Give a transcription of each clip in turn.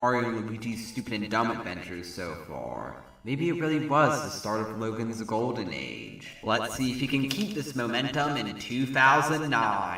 Mario and Luigi's stupid and dumb adventures so far. Maybe it really was the start of Logan's golden age. Let's see if he can keep this momentum in 2009.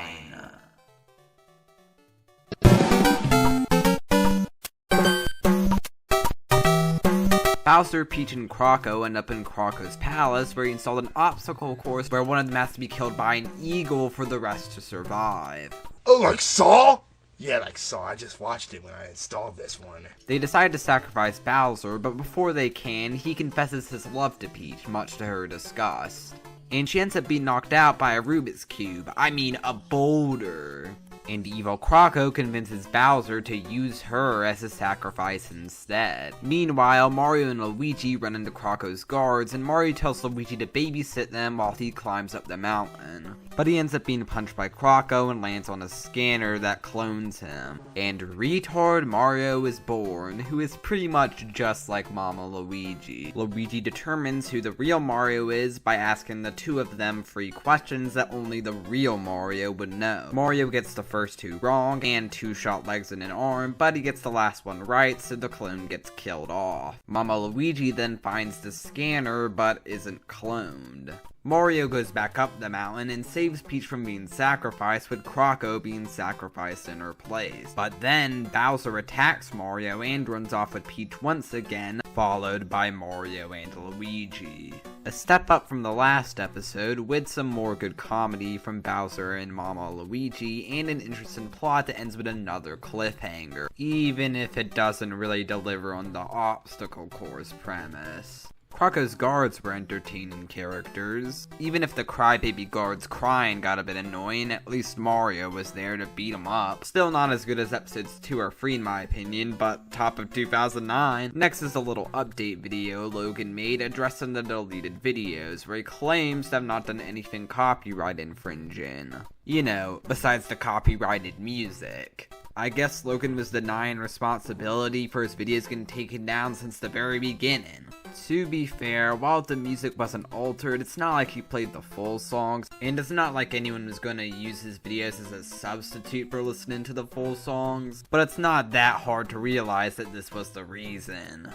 Bowser, Peach, and Croco end up in Croco's palace, where he installed an obstacle course where one of them has to be killed by an eagle for the rest to survive. Oh, like Saw? Yeah, like Saw. I just watched it when I installed this one. They decide to sacrifice Bowser, but before they can, he confesses his love to Peach, much to her disgust. And she ends up being knocked out by a Rubik's Cube. I mean, a boulder. And evil Croco convinces Bowser to use her as a sacrifice instead. Meanwhile, Mario and Luigi run into Croco's guards, and Mario tells Luigi to babysit them while he climbs up the mountain. But he ends up being punched by Croco and lands on a scanner that clones him. And retard Mario is born, who is pretty much just like Mama Luigi. Luigi determines who the real Mario is by asking the two of them 3 questions that only the real Mario would know. Mario gets the first 2 wrong, and 2 shot legs and an arm, but he gets the last one right, so the clone gets killed off. Mama Luigi then finds the scanner, but isn't cloned. Mario goes back up the mountain and saves Peach from being sacrificed, with Croco being sacrificed in her place. But then, Bowser attacks Mario and runs off with Peach once again, followed by Mario and Luigi. A step up from the last episode, with some more good comedy from Bowser and Mama Luigi, and an interesting plot that ends with another cliffhanger, even if it doesn't really deliver on the obstacle course premise. Croco's guards were entertaining characters. Even if the crybaby guards crying got a bit annoying, at least Mario was there to beat them up. Still not as good as episodes 2 or 3 in my opinion, but top of 2009. Next is a little update video Logan made addressing the deleted videos, where he claims to have not done anything copyright infringing. You know, besides the copyrighted music. I guess Logan was denying responsibility for his videos getting taken down since the very beginning. To be fair, while the music wasn't altered, it's not like he played the full songs, and it's not like anyone was gonna use his videos as a substitute for listening to the full songs, but it's not that hard to realize that this was the reason.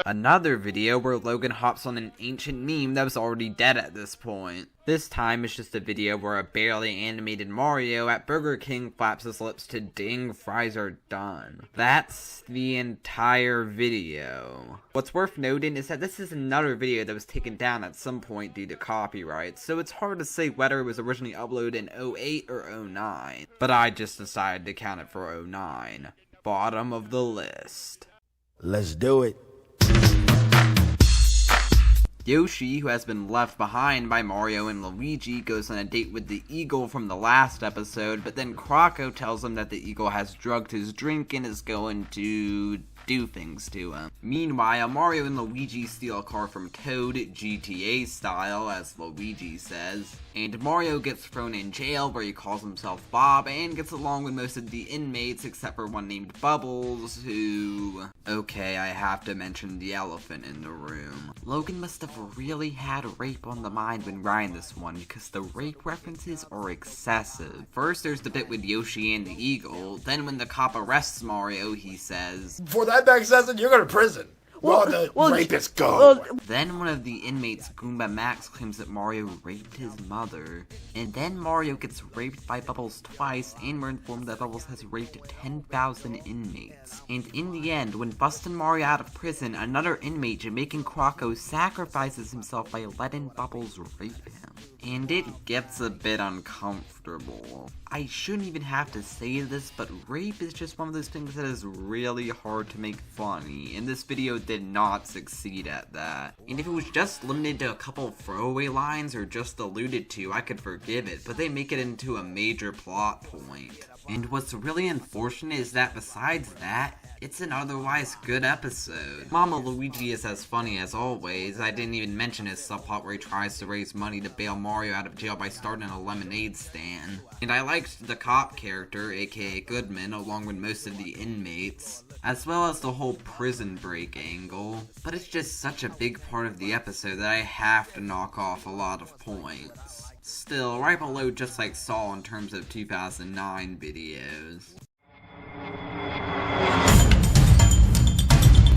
Another video where Logan hops on an ancient meme that was already dead at this point. This time it's just a video where a barely animated Mario at Burger King flaps his lips to "Ding, fries are done." That's the entire video. What's worth noting is that this is another video that was taken down at some point due to copyright, so it's hard to say whether it was originally uploaded in 08 or 09. But I just decided to count it for 09. Bottom of the list. Let's do it. Yoshi, who has been left behind by Mario and Luigi, goes on a date with the eagle from the last episode, but then Croco tells him that the eagle has drugged his drink and is going to do things to him. Meanwhile, Mario and Luigi steal a car from Toad, GTA style, as Luigi says, and Mario gets thrown in jail where he calls himself Bob and gets along with most of the inmates except for one named Bubbles, who... Okay, I have to mention the elephant in the room. Logan must have really had rape on the mind when writing this one, because the rape references are excessive. First, there's the bit with Yoshi and the eagle, then when the cop arrests Mario, he says, For that back session, you're going to prison. Well, the rapist go. Then one of the inmates, Goomba Max, claims that Mario raped his mother. And then Mario gets raped by Bubbles twice, and we're informed that Bubbles has raped 10,000 inmates. And in the end, when busting Mario out of prison, another inmate, Jamaican Croco, sacrifices himself by letting Bubbles rape him. And it gets a bit uncomfortable. I shouldn't even have to say this, but rape is just one of those things that is really hard to make funny, and this video did not succeed at that. And if it was just limited to a couple throwaway lines or just alluded to, I could forgive it, but they make it into a major plot point. And what's really unfortunate is that besides that, it's an otherwise good episode. Mama Luigi is as funny as always. I didn't even mention his subplot where he tries to raise money to bail Mario out of jail by starting a lemonade stand. And I liked the cop character, aka Goodman, along with most of the inmates, as well as the whole prison break angle. But it's just such a big part of the episode that I have to knock off a lot of points. Still, right below Just Like Saw in terms of 2009 videos.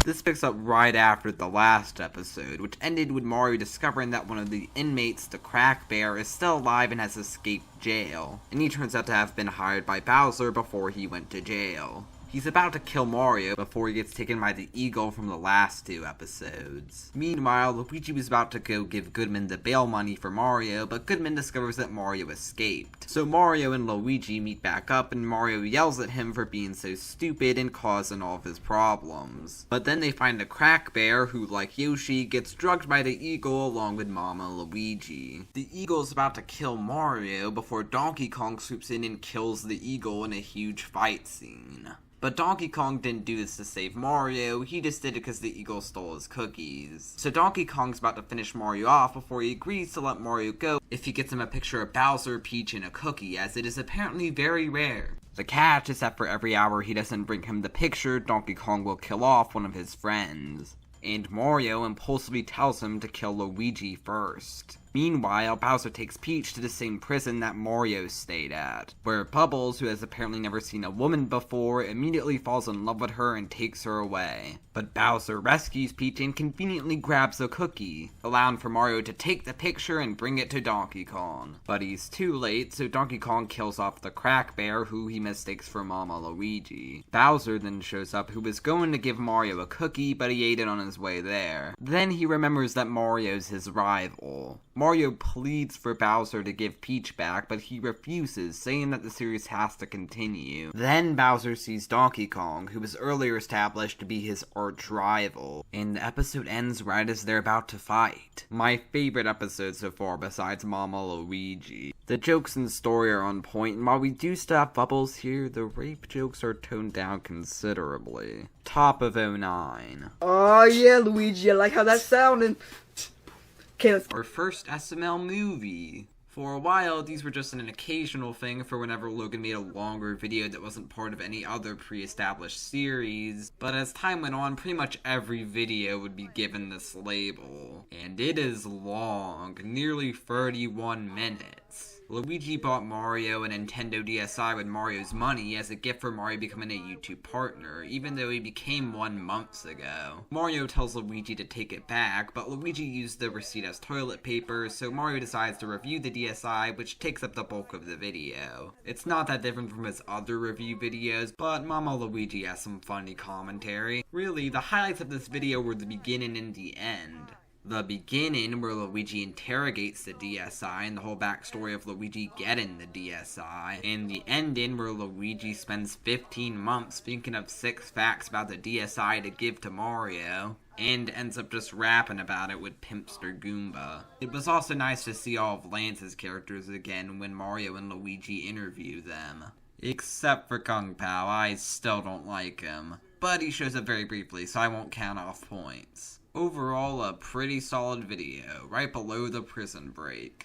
This picks up right after the last episode, which ended with Mario discovering that one of the inmates, the Crack Bear, is still alive and has escaped jail, and he turns out to have been hired by Bowser before he went to jail. He's about to kill Mario before he gets taken by the eagle from the last 2 episodes. Meanwhile, Luigi was about to go give Goodman the bail money for Mario, but Goodman discovers that Mario escaped. So Mario and Luigi meet back up, and Mario yells at him for being so stupid and causing all of his problems. But then they find a Crack Bear who, like Yoshi, gets drugged by the eagle along with Mama Luigi. The eagle is about to kill Mario before Donkey Kong swoops in and kills the eagle in a huge fight scene. But Donkey Kong didn't do this to save Mario, he just did it because the eagle stole his cookies. So Donkey Kong's about to finish Mario off before he agrees to let Mario go if he gets him a picture of Bowser, Peach, and a cookie, as it is apparently very rare. The catch is that for every hour he doesn't bring him the picture, Donkey Kong will kill off one of his friends. And Mario impulsively tells him to kill Luigi first. Meanwhile, Bowser takes Peach to the same prison that Mario stayed at, where Bubbles, who has apparently never seen a woman before, immediately falls in love with her and takes her away. But Bowser rescues Peach and conveniently grabs a cookie, allowing for Mario to take the picture and bring it to Donkey Kong. But he's too late, so Donkey Kong kills off the Crack Bear, who he mistakes for Mama Luigi. Bowser then shows up, who was going to give Mario a cookie, but he ate it on his way there. Then he remembers that Mario's his rival. Mario pleads for Bowser to give Peach back, but he refuses, saying that the series has to continue. Then Bowser sees Donkey Kong, who was earlier established to be his arch-rival, and the episode ends right as they're about to fight. My favorite episode so far besides Mama Luigi. The jokes and story are on point, and while we do still have Bubbles here, the rape jokes are toned down considerably. Top of 09. Oh yeah, Luigi, I like how that sounded. Our first SML movie. For a while, these were just an occasional thing for whenever Logan made a longer video that wasn't part of any other pre-established series, but as time went on, pretty much every video would be given this label. And it is long, nearly 31 minutes. Luigi bought Mario a Nintendo DSi with Mario's money as a gift for Mario becoming a YouTube partner, even though he became one months ago. Mario tells Luigi to take it back, but Luigi used the receipt as toilet paper, so Mario decides to review the DSi, which takes up the bulk of the video. It's not that different from his other review videos, but Mama Luigi has some funny commentary. Really, the highlights of this video were the beginning and the end. The beginning, where Luigi interrogates the DSi and the whole backstory of Luigi getting the DSi, and the ending, where Luigi spends 15 months thinking of 6 facts about the DSi to give to Mario, and ends up just rapping about it with Pimpster Goomba. It was also nice to see all of Lance's characters again when Mario and Luigi interview them. Except for Kung Pao, I still don't like him. But he shows up very briefly, so I won't count off points. Overall, a pretty solid video, right below the prison break.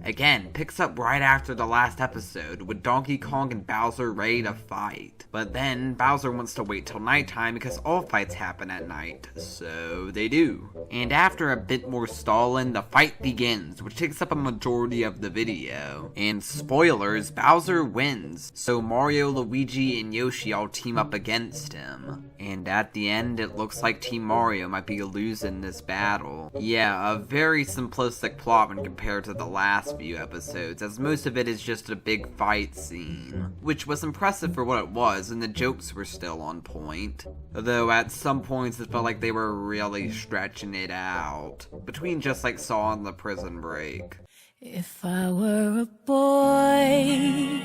Again, picks up right after the last episode, with Donkey Kong and Bowser ready to fight. But then, Bowser wants to wait till nighttime because all fights happen at night, so they do. And after a bit more stalling, the fight begins, which takes up a majority of the video. And spoilers, Bowser wins, so Mario, Luigi, and Yoshi all team up against him. And at the end, it looks like Team Mario might be losing this battle. Yeah, a very simplistic plot when compared to the last few episodes, as most of it is just a big fight scene, which was impressive for what it was, and the jokes were still on point, though at some points it felt like they were really stretching it out, between Just Like Saw and the prison break. If I were a boy.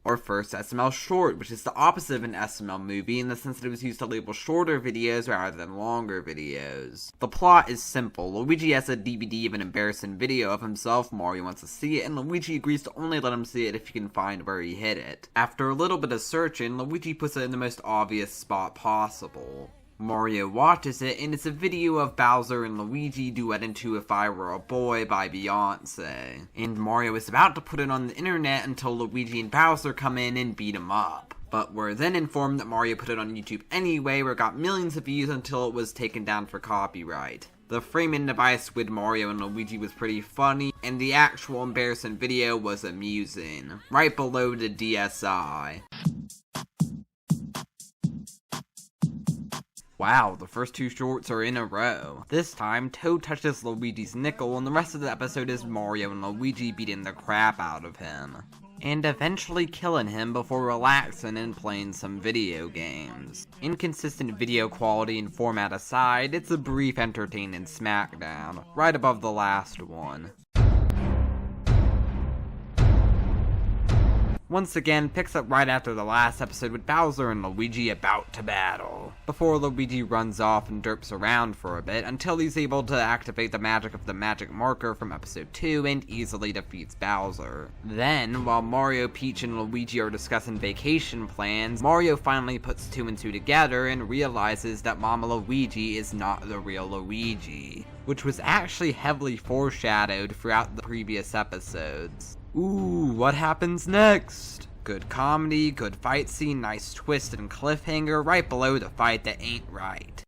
Our first SML short, which is the opposite of an SML movie in the sense that it was used to label shorter videos rather than longer videos. The plot is simple. Luigi has a DVD of an embarrassing video of himself, Mario wants to see it, and Luigi agrees to only let him see it if he can find where he hid it. After a little bit of searching, Luigi puts it in the most obvious spot possible. Mario watches it, and it's a video of Bowser and Luigi duetting to If I Were a Boy by Beyonce. And Mario is about to put it on the internet until Luigi and Bowser come in and beat him up. But we're then informed that Mario put it on YouTube anyway, where it got millions of views until it was taken down for copyright. The framing device with Mario and Luigi was pretty funny, and the actual embarrassing video was amusing, right below the DSi. Wow, the first 2 shorts are in a row. This time, Toad touches Luigi's nickel, and the rest of the episode is Mario and Luigi beating the crap out of him, and eventually killing him before relaxing and playing some video games. Inconsistent video quality and format aside, it's a brief entertaining smackdown, right above the last one. Once again, picks up right after the last episode with Bowser and Luigi about to battle, before Luigi runs off and derps around for a bit until he's able to activate the magic of the magic marker from episode 2 and easily defeats Bowser. Then, while Mario, Peach, and Luigi are discussing vacation plans, Mario finally puts 2 and 2 together and realizes that Mama Luigi is not the real Luigi, which was actually heavily foreshadowed throughout the previous episodes. Ooh, what happens next? Good comedy, good fight scene, nice twist and cliffhanger right below the fight that ain't right.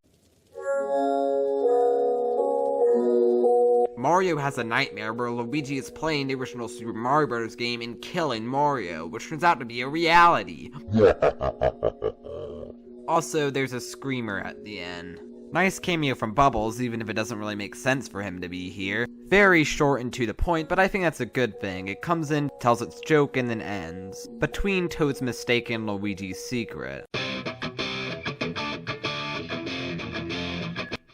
Mario has a nightmare where Luigi is playing the original Super Mario Bros. Game and killing Mario, which turns out to be a reality. Also, there's a screamer at the end. Nice cameo from Bubbles, even if it doesn't really make sense for him to be here. Very short and to the point, but I think that's a good thing. It comes in, tells its joke, and then ends. Between Toad's mistake and Luigi's secret.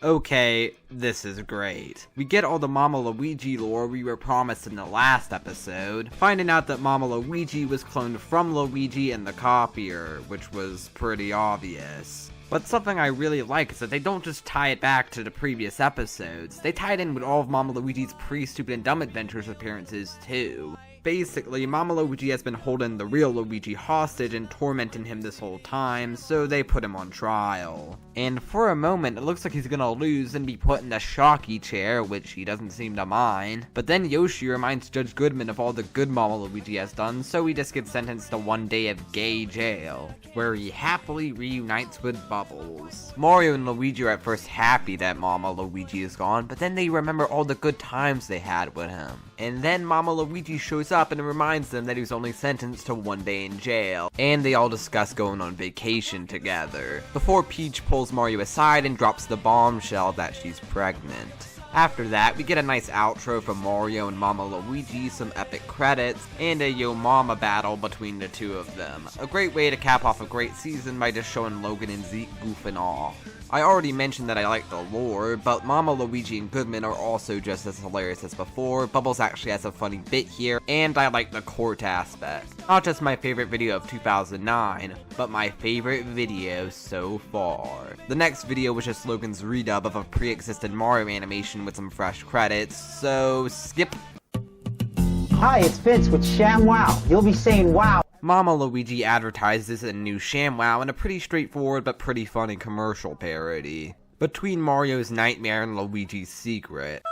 Okay, this is great. We get all the Mama Luigi lore we were promised in the last episode, finding out that Mama Luigi was cloned from Luigi and the copier, which was pretty obvious. But something I really like is that they don't just tie it back to the previous episodes, they tie it in with all of Mama Luigi's pre-Stupid and Dumb Adventures appearances too. Basically, Mama Luigi has been holding the real Luigi hostage and tormenting him this whole time, so they put him on trial. And for a moment, it looks like he's gonna lose and be put in the shocky chair, which he doesn't seem to mind. But then Yoshi reminds Judge Goodman of all the good Mama Luigi has done, so he just gets sentenced to 1 day of gay jail, where he happily reunites with Bubbles. Mario and Luigi are at first happy that Mama Luigi is gone, but then they remember all the good times they had with him. And then Mama Luigi shows up and reminds them that he was only sentenced to 1 day in jail, and they all discuss going on vacation together, before Peach pulls Mario aside and drops the bombshell that she's pregnant. After that, we get a nice outro from Mario and Mama Luigi, some epic credits, and a Yo Mama battle between the two of them. A great way to cap off a great season by just showing Logan and Zeke goofing off. I already mentioned that I like the lore, but Mama Luigi and Goodman are also just as hilarious as before. Bubbles actually has a funny bit here, and I like the court aspect. Not just my favorite video of 2009, but my favorite video so far. The next video was just Logan's redub of a pre-existing Mario animation with some fresh credits, so skip. Hi, it's Vince with ShamWow. You'll be saying wow. Mama Luigi advertises a new ShamWow in a pretty straightforward but pretty funny commercial parody. Between Mario's nightmare and Luigi's secret.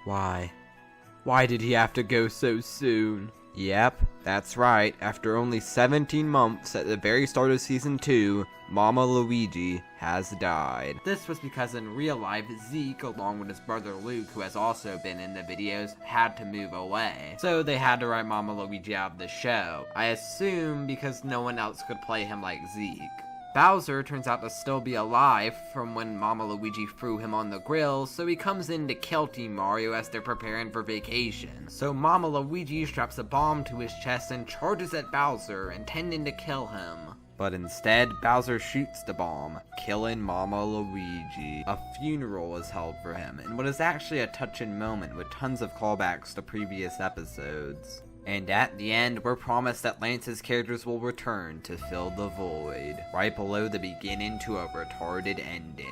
Why? Why did he have to go so soon? Yep, that's right. After only 17 months at the very start of Season 2, Mama Luigi has died. This was because in real life, Zeke, along with his brother Luke, who has also been in the videos, had to move away. So they had to write Mama Luigi out of the show. I assume because no one else could play him like Zeke. Bowser turns out to still be alive from when Mama Luigi threw him on the grill, so he comes in to kill Team Mario as they're preparing for vacation. So Mama Luigi straps a bomb to his chest and charges at Bowser, intending to kill him. But instead, Bowser shoots the bomb, killing Mama Luigi. A funeral is held for him, in what is actually a touching moment with tons of callbacks to previous episodes. And at the end, we're promised that Lance's characters will return to fill the void, right below the beginning to a retarded ending.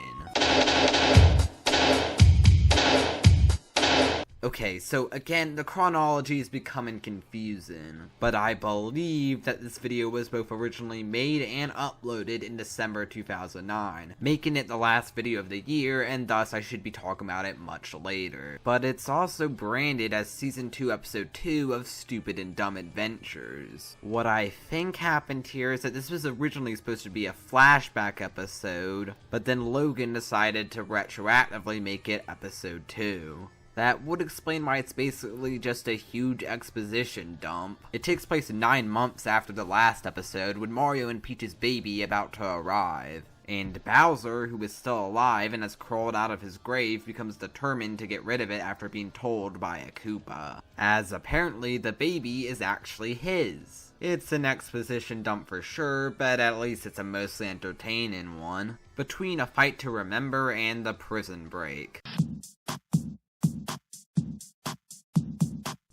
Okay, so again, the chronology is becoming confusing, but I believe that this video was both originally made and uploaded in December 2009, making it the last video of the year, and thus I should be talking about it much later. But it's also branded as Season 2 Episode 2 of Stupid and Dumb Adventures. What I think happened here is that this was originally supposed to be a flashback episode, but then Logan decided to retroactively make it Episode 2. That would explain why it's basically just a huge exposition dump. It takes place 9 months after the last episode, when Mario and Peach's baby about to arrive. And Bowser, who is still alive and has crawled out of his grave, becomes determined to get rid of it after being told by a Koopa, as apparently the baby is actually his. It's an exposition dump for sure, but at least it's a mostly entertaining one, between a fight to remember and the prison break.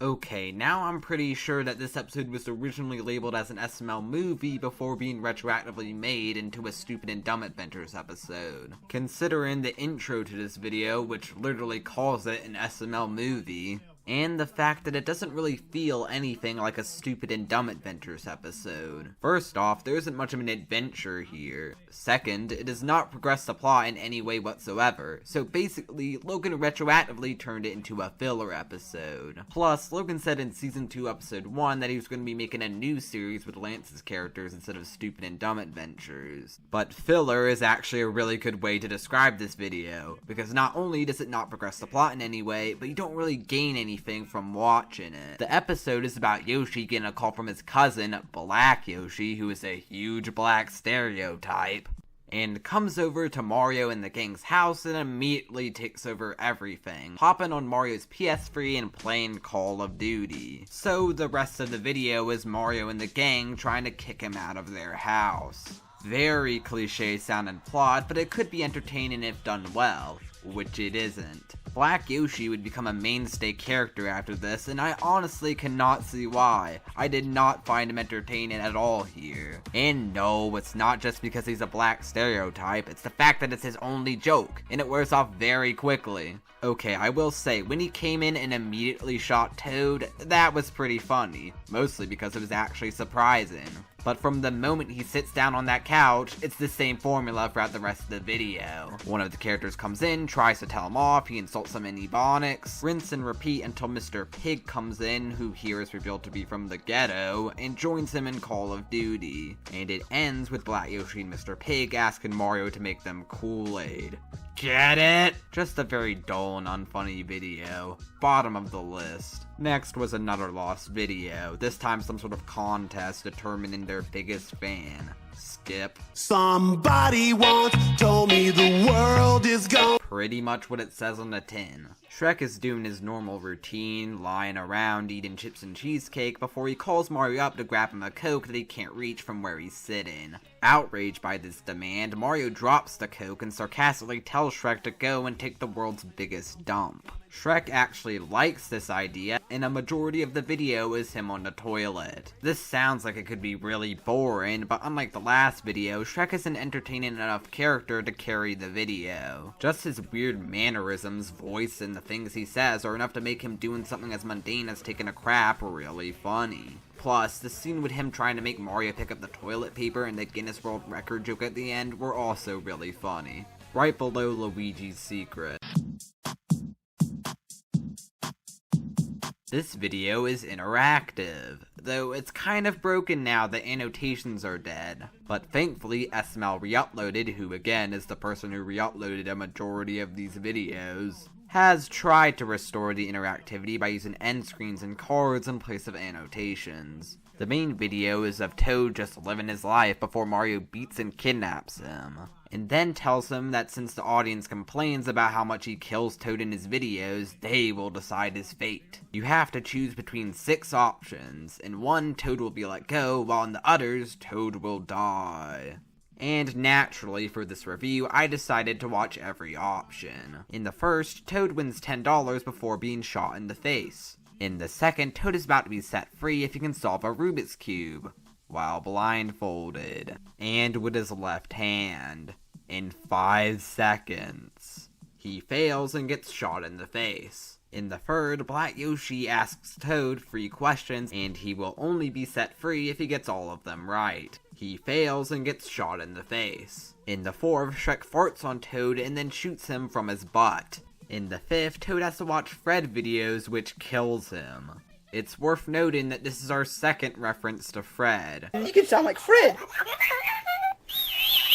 Okay, now I'm pretty sure that this episode was originally labeled as an SML movie before being retroactively made into a Stupid and Dumb Adventures episode. Considering the intro to this video, which literally calls it an SML movie, and the fact that it doesn't really feel anything like a Stupid and Dumb Adventures episode. First off, there isn't much of an adventure here. Second, it does not progress the plot in any way whatsoever, so basically, Logan retroactively turned it into a filler episode. Plus, Logan said in Season 2 Episode 1 that he was going to be making a new series with Lance's characters instead of Stupid and Dumb Adventures. But filler is actually a really good way to describe this video, because not only does it not progress the plot in any way, but you don't really gain anything from watching it. The episode is about Yoshi getting a call from his cousin, Black Yoshi, who is a huge black stereotype, and comes over to Mario and the gang's house and immediately takes over everything, hopping on Mario's PS3 and playing Call of Duty. So the rest of the video is Mario and the gang trying to kick him out of their house. Very cliche sounding plot, but it could be entertaining if done well, which it isn't. Black Yoshi would become a mainstay character after this, and I honestly cannot see why. I did not find him entertaining at all here. And no, it's not just because he's a black stereotype, it's the fact that it's his only joke, and it wears off very quickly. Okay, I will say, when he came in and immediately shot Toad, that was pretty funny, mostly because it was actually surprising. But from the moment he sits down on that couch, it's the same formula throughout the rest of the video. One of the characters comes in, tries to tell him off, he insults him in Ebonics, rinse and repeat until Mr. Pig comes in, who here is revealed to be from the ghetto, and joins him in Call of Duty. And it ends with Black Yoshi and Mr. Pig asking Mario to make them Kool-Aid. Get it? Just a very dull and unfunny video. Bottom of the list. Next was another lost video, this time some sort of contest determining their biggest fan. Skip. Somebody once told me the world is gone. Pretty much what it says on the tin. Shrek is doing his normal routine, lying around eating chips and cheesecake before he calls Mario up to grab him a Coke that he can't reach from where he's sitting. Outraged by this demand, Mario drops the Coke and sarcastically tells Shrek to go and take the world's biggest dump. Shrek actually likes this idea, and a majority of the video is him on the toilet. This sounds like it could be really boring, but unlike the last video, Shrek is an entertaining enough character to carry the video. Just his weird mannerisms, voice, and the things he says are enough to make him doing something as mundane as taking a crap really funny. Plus, the scene with him trying to make Mario pick up the toilet paper and the Guinness World Record joke at the end were also really funny. Right below Luigi's secret. This video is interactive, though it's kind of broken now that annotations are dead. But thankfully, SML Reuploaded, who again is the person who reuploaded a majority of these videos, has tried to restore the interactivity by using end screens and cards in place of annotations. The main video is of Toad just living his life before Mario beats and kidnaps him, and then tells him that since the audience complains about how much he kills Toad in his videos, they will decide his fate. You have to choose between 6 options. In one, Toad will be let go, while in the others, Toad will die. And naturally, for this review, I decided to watch every option. In the first, Toad wins $10 before being shot in the face. In the second, Toad is about to be set free if he can solve a Rubik's Cube, while blindfolded, and with his left hand, in 5 seconds. He fails and gets shot in the face. In the third, Black Yoshi asks Toad 3 questions, and he will only be set free if he gets all of them right. He fails and gets shot in the face. In the fourth, Shrek farts on Toad and then shoots him from his butt. In the fifth, Toad has to watch Fred videos, which kills him. It's worth noting that this is our second reference to Fred. You can sound like Fred.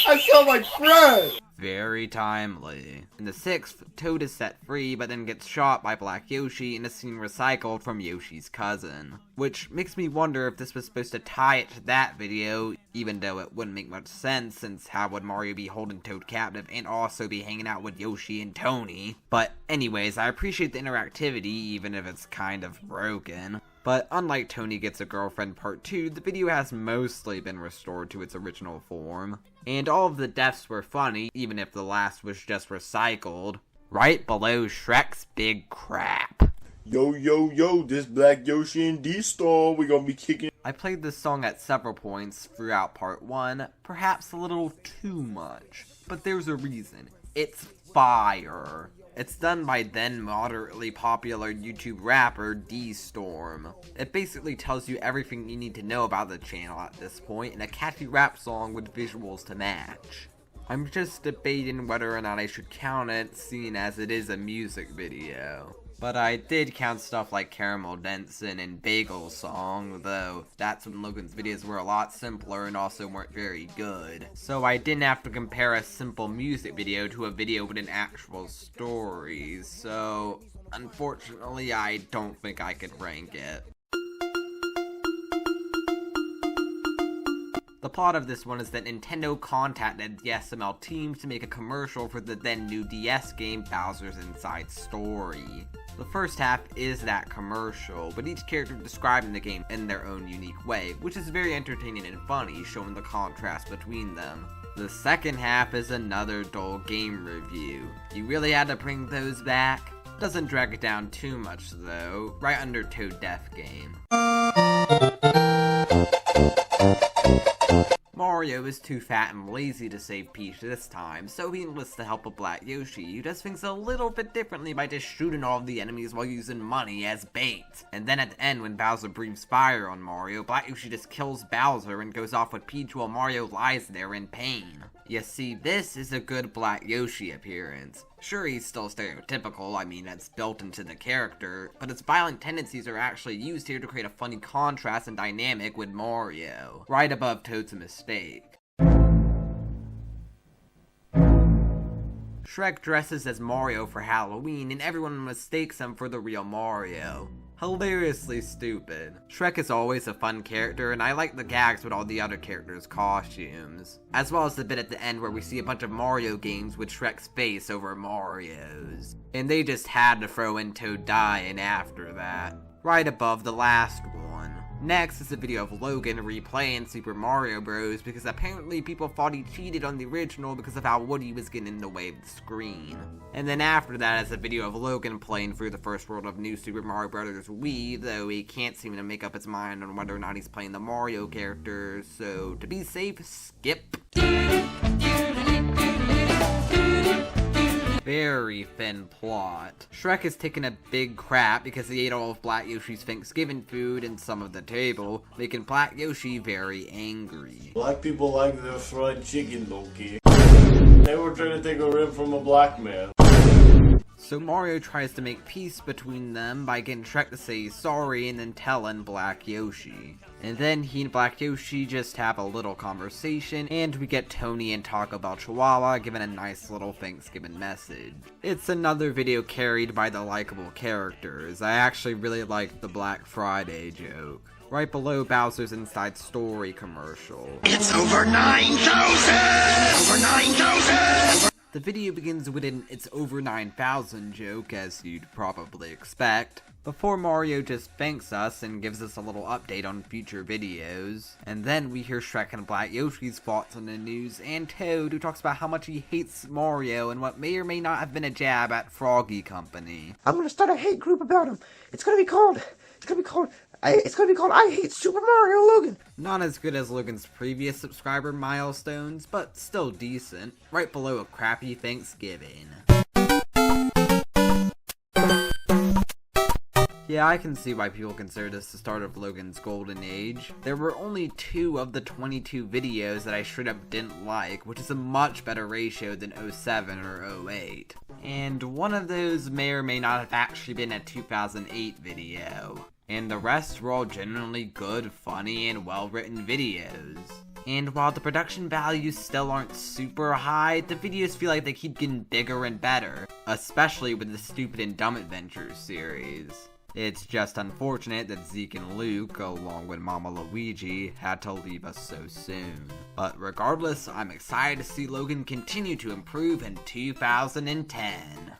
I sound like Fred! Very timely. In the sixth, Toad is set free, but then gets shot by Black Yoshi in a scene recycled from Yoshi's cousin. Which makes me wonder if this was supposed to tie it to that video, even though it wouldn't make much sense, since how would Mario be holding Toad captive and also be hanging out with Yoshi and Tony? But anyways, I appreciate the interactivity, even if it's kind of broken. But unlike Tony Gets a Girlfriend Part 2, the video has mostly been restored to its original form. And all of the deaths were funny, even if the last was just recycled. Right below Shrek's big crap. Yo, yo, yo, this Black Yoshi and D-Storm, we gonna be kicking. I played this song at several points throughout Part 1, perhaps a little too much. But there's a reason. It's fire. It's done by then moderately popular YouTube rapper D-Storm. It basically tells you everything you need to know about the channel at this point in a catchy rap song with visuals to match. I'm just debating whether or not I should count it, seeing as it is a music video. But I did count stuff like Caramel Denson and Bagel Song, though that's when Logan's videos were a lot simpler and also weren't very good. So I didn't have to compare a simple music video to a video with an actual story, so unfortunately I don't think I could rank it. The plot of this one is that Nintendo contacted the SML team to make a commercial for the then new DS game Bowser's Inside Story. The first half is that commercial, but each character described in the game in their own unique way, which is very entertaining and funny, showing the contrast between them. The second half is another dull game review. You really had to bring those back? Doesn't drag it down too much though, right under Toad Death Game. Mario is too fat and lazy to save Peach this time, so he enlists the help of Black Yoshi, who does things a little bit differently by just shooting all of the enemies while using money as bait. And then at the end, when Bowser breathes fire on Mario, Black Yoshi just kills Bowser and goes off with Peach while Mario lies there in pain. You see, this is a good Black Yoshi appearance. Sure, he's still stereotypical, I mean, it's built into the character, but its violent tendencies are actually used here to create a funny contrast and dynamic with Mario, right above Toad's mistake. Shrek dresses as Mario for Halloween, and everyone mistakes him for the real Mario. Hilariously stupid. Shrek is always a fun character, and I like the gags with all the other characters' costumes. As well as the bit at the end where we see a bunch of Mario games with Shrek's face over Mario's. And they just had to throw in Toad dying after that. Right above the last one. Next is a video of Logan replaying Super Mario Bros. Because apparently people thought he cheated on the original because of how Woody was getting in the way of the screen. And then after that is a video of Logan playing through the first world of New Super Mario Bros. Wii, though he can't seem to make up his mind on whether or not he's playing the Mario character, so to be safe, skip. Very thin plot. Shrek is taking a big crap because he ate all of Black Yoshi's Thanksgiving food and some of the table, making Black Yoshi very angry. Black people like their fried chicken, Loki. They were trying to take a rib from a black man. So Mario tries to make peace between them by getting Shrek to say sorry and then telling Black Yoshi. And then he and Black Yoshi just have a little conversation, and we get Tony and Taco Bell Chihuahua giving a nice little Thanksgiving message. It's another video carried by the likable characters. I actually really like the Black Friday joke. Right below Bowser's Inside Story commercial. It's over 9,000! Over 9,000! The video begins with an "it's over 9,000" joke, as you'd probably expect, before Mario just thanks us and gives us a little update on future videos. And then we hear Shrek and Black Yoshi's thoughts on the news, and Toad, who talks about how much he hates Mario and what may or may not have been a jab at Froggy Company. I'm gonna start a hate group about him. It's gonna be called I Hate Super Mario Logan. Not as good as Logan's previous subscriber milestones, but still decent, right below a crappy Thanksgiving. Yeah, I can see why people consider this the start of Logan's golden age. There were only 2 of the 22 videos that I straight up didn't like, which is a much better ratio than 07 or 08. And one of those may or may not have actually been a 2008 video. And the rest were all generally good, funny, and well-written videos. And while the production values still aren't super high, the videos feel like they keep getting bigger and better, especially with the Stupid and Dumb Adventures series. It's just unfortunate that Zeke and Luke, along with Mama Luigi, had to leave us so soon. But regardless, I'm excited to see Logan continue to improve in 2010.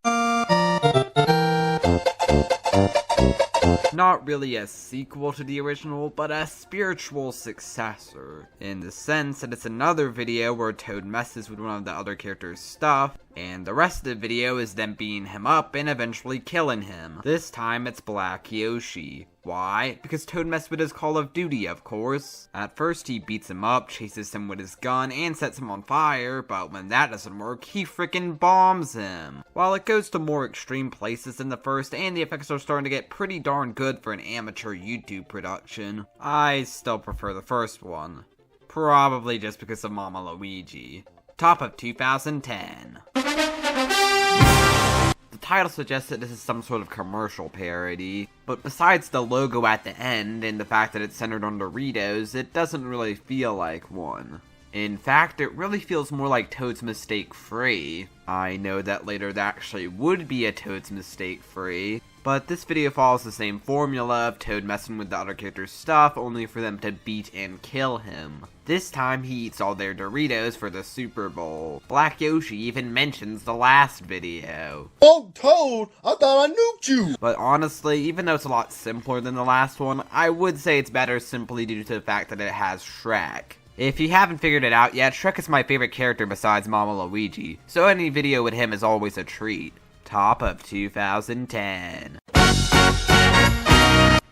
Not really a sequel to the original, but a spiritual successor, in the sense that it's another video where Toad messes with one of the other characters' stuff, and the rest of the video is them beating him up and eventually killing him. This time it's Black Yoshi. Why? Because Toad messed with his Call of Duty, of course. At first he beats him up, chases him with his gun, and sets him on fire, but when that doesn't work, he frickin' bombs him. While it goes to more extreme places than the first, and the effects are starting to get pretty darn good for an amateur YouTube production, I still prefer the first one. Probably just because of Mama Luigi. Top of 2010. The title suggests that this is some sort of commercial parody, but besides the logo at the end and the fact that it's centered on Doritos, it doesn't really feel like one. In fact, it really feels more like Toad's Mistake Free. I know that later there actually would be a Toad's Mistake Free, but this video follows the same formula of Toad messing with the other characters' stuff, only for them to beat and kill him. This time he eats all their Doritos for the Super Bowl. Black Yoshi even mentions the last video. Oh, Toad, I thought I nuked you. But honestly, even though it's a lot simpler than the last one, I would say it's better simply due to the fact that it has Shrek. If you haven't figured it out yet, Shrek is my favorite character besides Mama Luigi, so any video with him is always a treat. Top of 2010.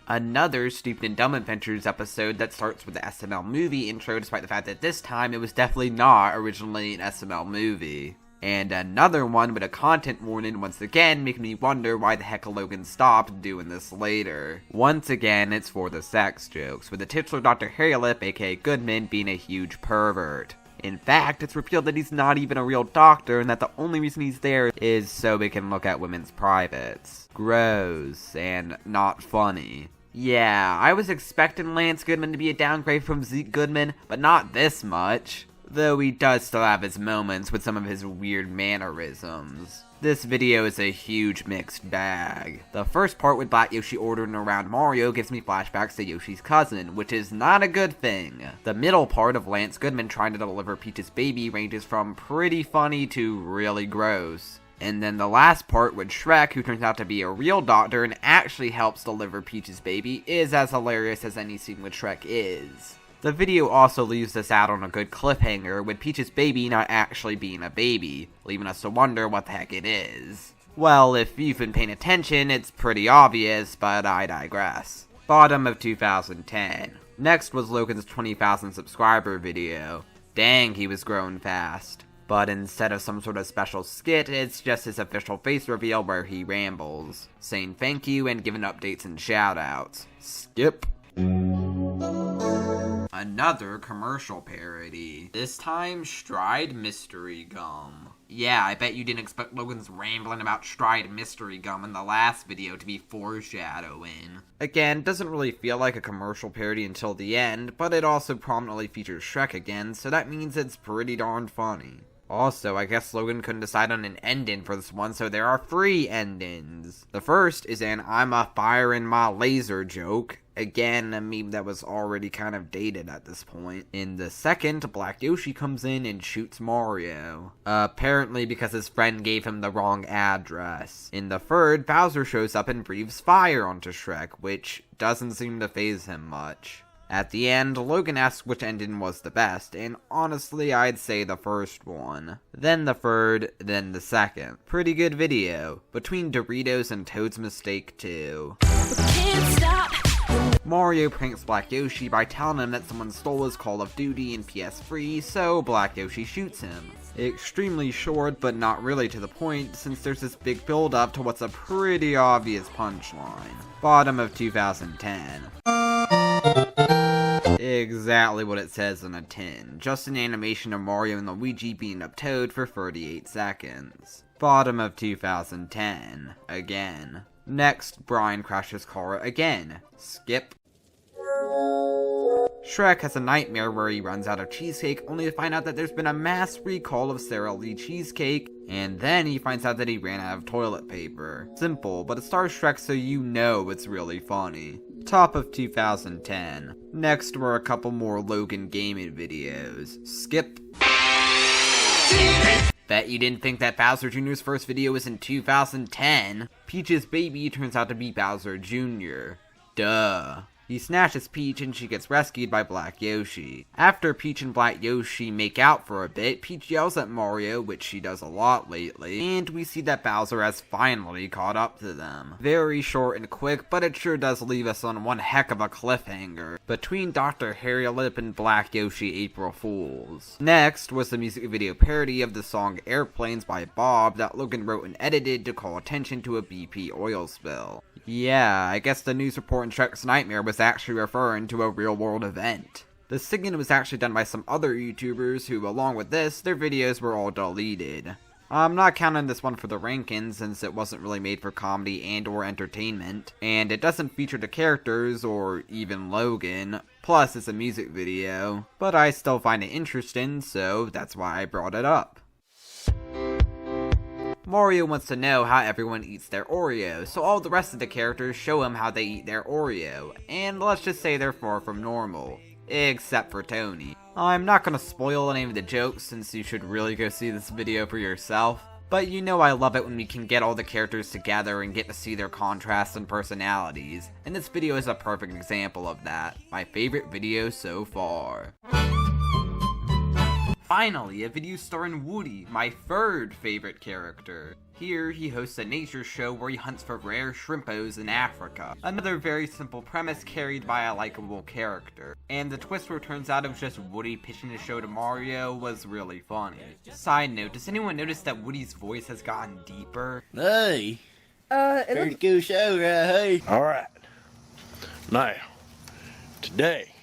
Another Stupid and Dumb Adventures episode that starts with the SML movie intro, despite the fact that this time it was definitely not originally an SML movie. And another one with a content warning once again, making me wonder why the heck Logan stopped doing this later. Once again, it's for the sex jokes, with the titular Dr. Harrylip, aka Goodman, being a huge pervert. In fact, it's revealed that he's not even a real doctor, and that the only reason he's there is so he can look at women's privates. Gross, and not funny. Yeah, I was expecting Lance Goodman to be a downgrade from Zeke Goodman, but not this much. Though he does still have his moments with some of his weird mannerisms. This video is a huge mixed bag. The first part with Black Yoshi ordering around Mario gives me flashbacks to Yoshi's cousin, which is not a good thing. The middle part of Lance Goodman trying to deliver Peach's baby ranges from pretty funny to really gross. And then the last part with Shrek, who turns out to be a real doctor and actually helps deliver Peach's baby, is as hilarious as any scene with Shrek is. The video also leaves us out on a good cliffhanger, with Peach's baby not actually being a baby, leaving us to wonder what the heck it is. Well, if you've been paying attention, it's pretty obvious, but I digress. Bottom of 2010. Next was Logan's 20,000 subscriber video. Dang, he was growing fast. But instead of some sort of special skit, it's just his official face reveal where he rambles, saying thank you and giving updates and shoutouts. Skip. Another commercial parody. This time, Stride Mystery Gum. Yeah, I bet you didn't expect Logan's rambling about Stride Mystery Gum in the last video to be foreshadowing. Again, doesn't really feel like a commercial parody until the end, but it also prominently features Shrek again, so that means it's pretty darn funny. Also, I guess Logan couldn't decide on an ending for this one, so there are 3 endings. The first is an I'm a firing my laser joke. Again, a meme that was already kind of dated at this point. In the second, Black Yoshi comes in and shoots Mario. Apparently because his friend gave him the wrong address. In the third, Bowser shows up and breathes fire onto Shrek, which doesn't seem to faze him much. At the end, Logan asks which ending was the best, and honestly, I'd say the first one. Then the third, then the second. Pretty good video. Between Doritos and Toad's Mistake too. Mario pranks Black Yoshi by telling him that someone stole his Call of Duty and PS3, so Black Yoshi shoots him. Extremely short, but not really to the point, since there's this big build up to what's a pretty obvious punchline. Bottom of 2010. Exactly what it says on a tin. Just an animation of Mario and Luigi beating up Toad for 38 seconds. Bottom of 2010. Again. Next, Brian crashes car again. Skip. Shrek has a nightmare where he runs out of cheesecake, only to find out that there's been a mass recall of Sara Lee cheesecake, and then he finds out that he ran out of toilet paper. Simple, but it stars Shrek so you know it's really funny. Top of 2010. Next were a couple more Logan gaming videos. Skip. Bet you didn't think that Bowser Jr.'s first video was in 2010. Peach's baby turns out to be Bowser Jr. Duh. He snatches Peach and she gets rescued by Black Yoshi. After Peach and Black Yoshi make out for a bit, Peach yells at Mario, which she does a lot lately, and we see that Bowser has finally caught up to them. Very short and quick, but it sure does leave us on one heck of a cliffhanger between Dr. Hairy Lip and Black Yoshi April Fools. Next was the music video parody of the song Airplanes by Bob that Logan wrote and edited to call attention to a BP oil spill. Yeah, I guess the news report in Shrek's Nightmare was actually referring to a real-world event. The singing was actually done by some other YouTubers who, along with this, their videos were all deleted. I'm not counting this one for the rankings since it wasn't really made for comedy and or entertainment, and it doesn't feature the characters or even Logan, plus it's a music video, but I still find it interesting, so that's why I brought it up. Mario wants to know how everyone eats their Oreo, so all the rest of the characters show him how they eat their Oreo, and let's just say they're far from normal. Except for Tony. I'm not gonna spoil any of the jokes since you should really go see this video for yourself, but you know I love it when we can get all the characters together and get to see their contrasts and personalities, and this video is a perfect example of that. My favorite video so far. Finally, a video starring Woody, my third favorite character. Here, he hosts a nature show where he hunts for rare shrimpos in Africa. Another very simple premise carried by a likable character. And the twist where it turns out it was just Woody pitching the show to Mario was really funny. Side note, does anyone notice that Woody's voice has gotten deeper? Hey, pretty cool show, right? Hey. All right. Now, today,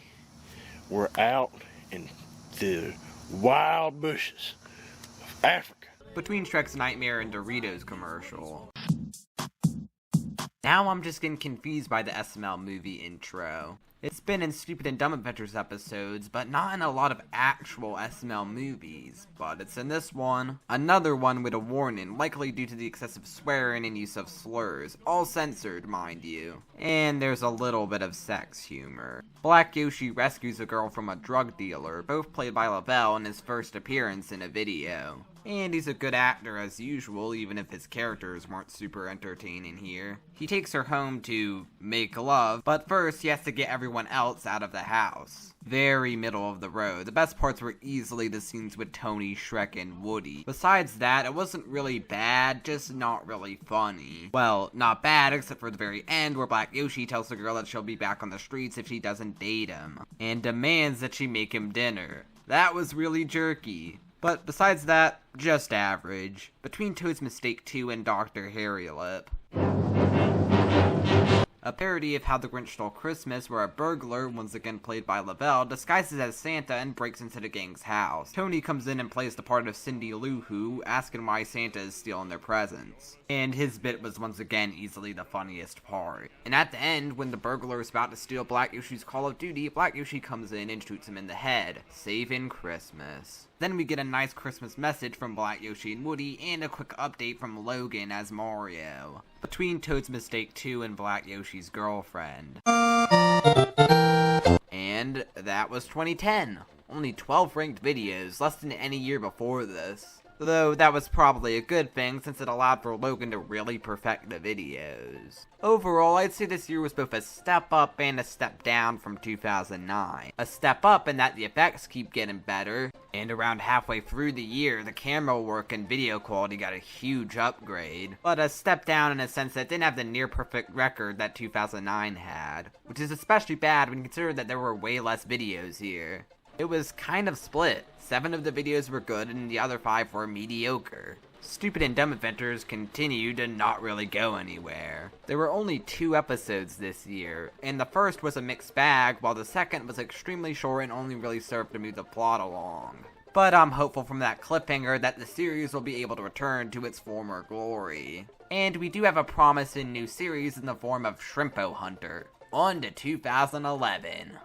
we're out in the wild bushes of Africa. Between Shrek's Nightmare and Doritos commercial. Now I'm just getting confused by the SML movie intro. It's been in Stupid and Dumb Adventures episodes, but not in a lot of actual SML movies. But it's in this one. Another one with a warning, likely due to the excessive swearing and use of slurs. All censored, mind you. And there's a little bit of sex humor. Black Yoshi rescues a girl from a drug dealer, both played by Lavelle in his first appearance in a video. And he's a good actor as usual, even if his characters weren't super entertaining here. He takes her home to make love, but first he has to get everyone else out of the house. Very middle of the road. The best parts were easily the scenes with Tony, Shrek, and Woody. Besides that, it wasn't really bad, just not really funny. Well, not bad, except for the very end where Black Yoshi tells the girl that she'll be back on the streets if she doesn't date him, and demands that she make him dinner. That was really jerky. But besides that, just average. Between Toad's Mistake 2 and Dr. Hairy Lip. A parody of How the Grinch Stole Christmas, where a burglar, once again played by Lavelle, disguises as Santa and breaks into the gang's house. Tony comes in and plays the part of Cindy Lou Who, asking why Santa is stealing their presents. And his bit was once again easily the funniest part. And at the end, when the burglar is about to steal Black Yoshi's Call of Duty, Black Yoshi comes in and shoots him in the head, saving Christmas. Then we get a nice Christmas message from Black Yoshi and Woody, and a quick update from Logan as Mario. Between Toad's Mistake 2 and Black Yoshi's Girlfriend. And that was 2010. Only 12 ranked videos, less than any year before this. Though that was probably a good thing since it allowed for Logan to really perfect the videos. Overall, I'd say this year was both a step up and a step down from 2009. A step up in that the effects keep getting better, and around halfway through the year, the camera work and video quality got a huge upgrade. But a step down in a sense that it didn't have the near perfect record that 2009 had, which is especially bad when you consider that there were way less videos here. It was kind of split. 7 of the videos were good and the other 5 were mediocre. Stupid and Dumb Adventures continued to not really go anywhere. There were only 2 episodes this year, and the first was a mixed bag, while the second was extremely short and only really served to move the plot along. But I'm hopeful from that cliffhanger that the series will be able to return to its former glory. And we do have a promising new series in the form of Shrimpo Hunter. On to 2011.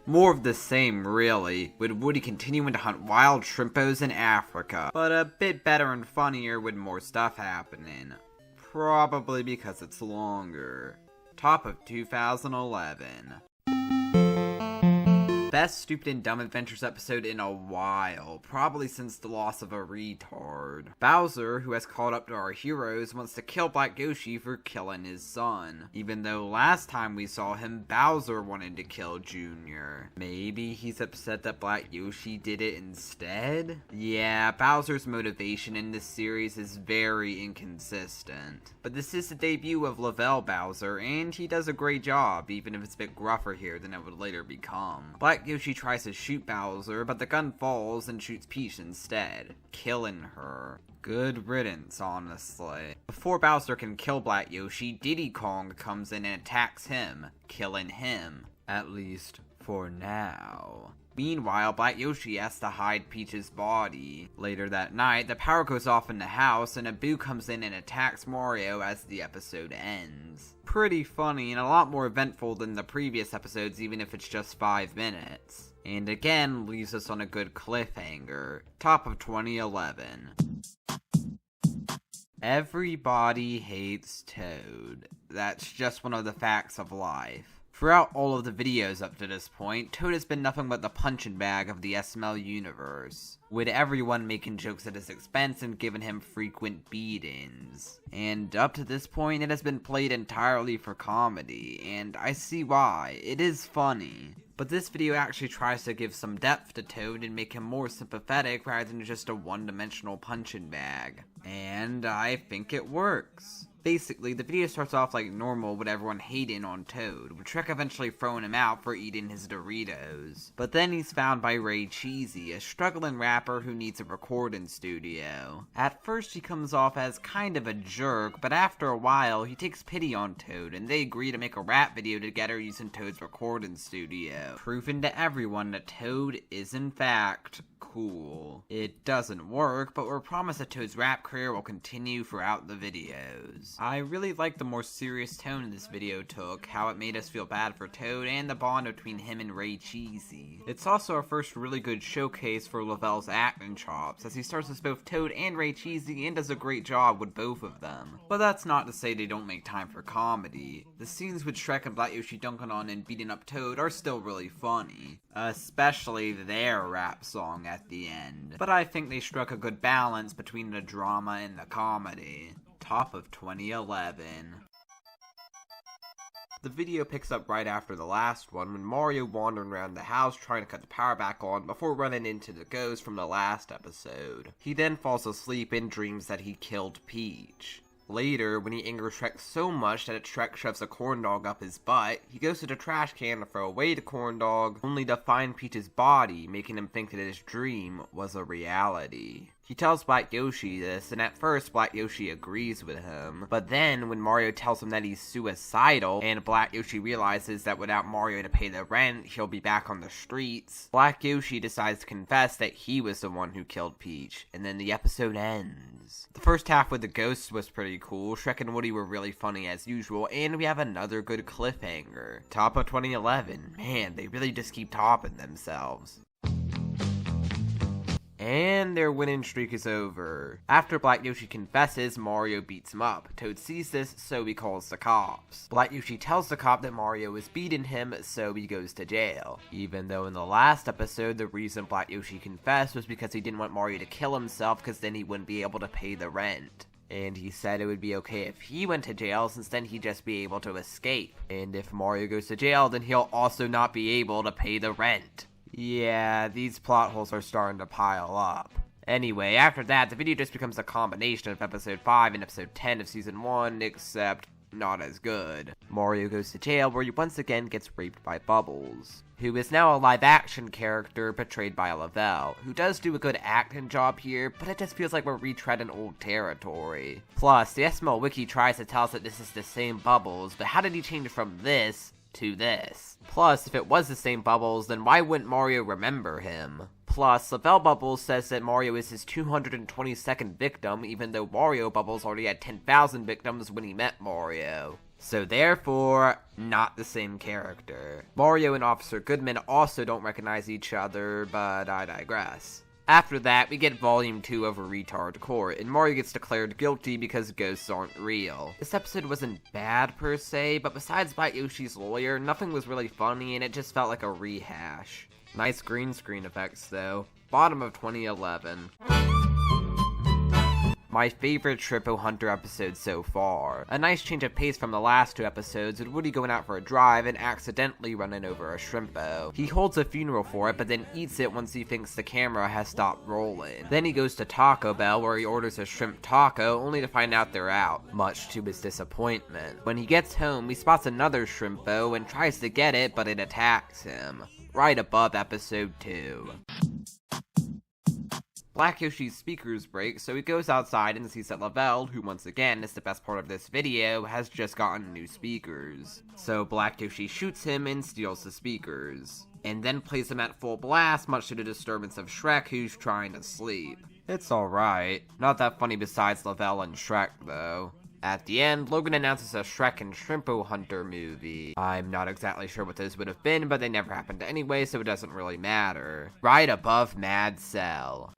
More of the same, really, with Woody continuing to hunt wild shrimpos in Africa, but a bit better and funnier with more stuff happening. Probably because it's longer. Top of 2011. Best Stupid and Dumb Adventures episode in a while, probably since the loss of a retard. Bowser, who has caught up to our heroes, wants to kill Black Yoshi for killing his son. Even though last time we saw him, Bowser wanted to kill Junior. Maybe he's upset that Black Yoshi did it instead? Yeah, Bowser's motivation in this series is very inconsistent. But this is the debut of Lavelle Bowser, and he does a great job, even if it's a bit gruffer here than it would later become. Black Yoshi tries to shoot Bowser, but the gun falls and shoots Peach instead, killing her. Good riddance, honestly. Before Bowser can kill Black Yoshi, Diddy Kong comes in and attacks him, killing him. At least, for now. Meanwhile, Black Yoshi has to hide Peach's body. Later that night, the power goes off in the house, and Abu comes in and attacks Mario as the episode ends. Pretty funny, and a lot more eventful than the previous episodes, even if it's just 5 minutes. And again, leaves us on a good cliffhanger. Top of 2011. Everybody hates Toad. That's just one of the facts of life. Throughout all of the videos up to this point, Toad has been nothing but the punching bag of the SML universe, with everyone making jokes at his expense and giving him frequent beatings. And up to this point, it has been played entirely for comedy, and I see why. It is funny. But this video actually tries to give some depth to Toad and make him more sympathetic rather than just a one-dimensional punching bag. And I think it works. Basically, the video starts off like normal with everyone hating on Toad, with Shrek eventually throwing him out for eating his Doritos. But then he's found by Ray Cheesy, a struggling rapper who needs a recording studio. At first he comes off as kind of a jerk, but after a while he takes pity on Toad and they agree to make a rap video together using Toad's recording studio, proving to everyone that Toad is in fact cool. It doesn't work, but we're promised that Toad's rap career will continue throughout the videos. I really like the more serious tone this video took, how it made us feel bad for Toad, and the bond between him and Ray Cheesy. It's also our first really good showcase for Lavelle's acting chops, as he stars as both Toad and Ray Cheesy and does a great job with both of them. But that's not to say they don't make time for comedy. The scenes with Shrek and Black Yoshi dunking on and beating up Toad are still really funny, especially their rap song at the end. But I think they struck a good balance between the drama and the comedy. Top of 2011. The video picks up right after the last one, when Mario wandering around the house trying to cut the power back on before running into the ghost from the last episode. He then falls asleep and dreams that he killed Peach. Later, when he angers Shrek so much that Shrek shoves a corn dog up his butt, he goes to the trash can to throw away the corn dog, only to find Peach's body, making him think that his dream was a reality. He tells Black Yoshi this, and at first Black Yoshi agrees with him. But then, when Mario tells him that he's suicidal, and Black Yoshi realizes that without Mario to pay the rent, he'll be back on the streets, Black Yoshi decides to confess that he was the one who killed Peach, and then the episode ends. The first half with the ghosts was pretty cool, Shrek and Woody were really funny as usual, and we have another good cliffhanger. Top of 2011. Man, they really just keep topping themselves. And their winning streak is over. After Black Yoshi confesses, Mario beats him up. Toad sees this, so he calls the cops. Black Yoshi tells the cop that Mario is beating him, so he goes to jail. Even though in the last episode, the reason Black Yoshi confessed was because he didn't want Mario to kill himself, because then he wouldn't be able to pay the rent. And he said it would be okay if he went to jail, since then he'd just be able to escape. And if Mario goes to jail, then he'll also not be able to pay the rent. Yeah, these plot holes are starting to pile up. Anyway, after that, the video just becomes a combination of episode 5 and episode 10 of season 1, except not as good. Mario goes to jail where he once again gets raped by Bubbles, who is now a live-action character portrayed by Lavelle, who does do a good acting job here, but it just feels like we're retreading old territory. Plus, the SML wiki tries to tell us that this is the same Bubbles, but how did he change from this to this? Plus, if it was the same Bubbles, then why wouldn't Mario remember him? Plus, Lavelle Bubbles says that Mario is his 222nd victim, even though Wario Bubbles already had 10,000 victims when he met Mario. So therefore, not the same character. Mario and Officer Goodman also don't recognize each other, but I digress. After that, we get Volume 2 of A Retard Court, and Mario gets declared guilty because ghosts aren't real. This episode wasn't bad per se, but besides Black Yoshi's lawyer, nothing was really funny and it just felt like a rehash. Nice green screen effects though. Bottom of 2011. My favorite Shrimpo Hunter episode so far. A nice change of pace from the last two episodes with Woody going out for a drive and accidentally running over a Shrimpo. He holds a funeral for it but then eats it once he thinks the camera has stopped rolling. Then he goes to Taco Bell where he orders a shrimp taco only to find out they're out, much to his disappointment. When he gets home, he spots another Shrimpo and tries to get it but it attacks him. Right above episode 2. Black Yoshi's speakers break, so he goes outside and sees that Lavelle, who once again is the best part of this video, has just gotten new speakers. So Black Yoshi shoots him and steals the speakers, and then plays them at full blast, much to the disturbance of Shrek, who's trying to sleep. It's alright. Not that funny besides Lavelle and Shrek, though. At the end, Logan announces a Shrek and Shrimpo Hunter movie. I'm not exactly sure what those would have been, but they never happened anyway, so it doesn't really matter. Right above Mad Cell.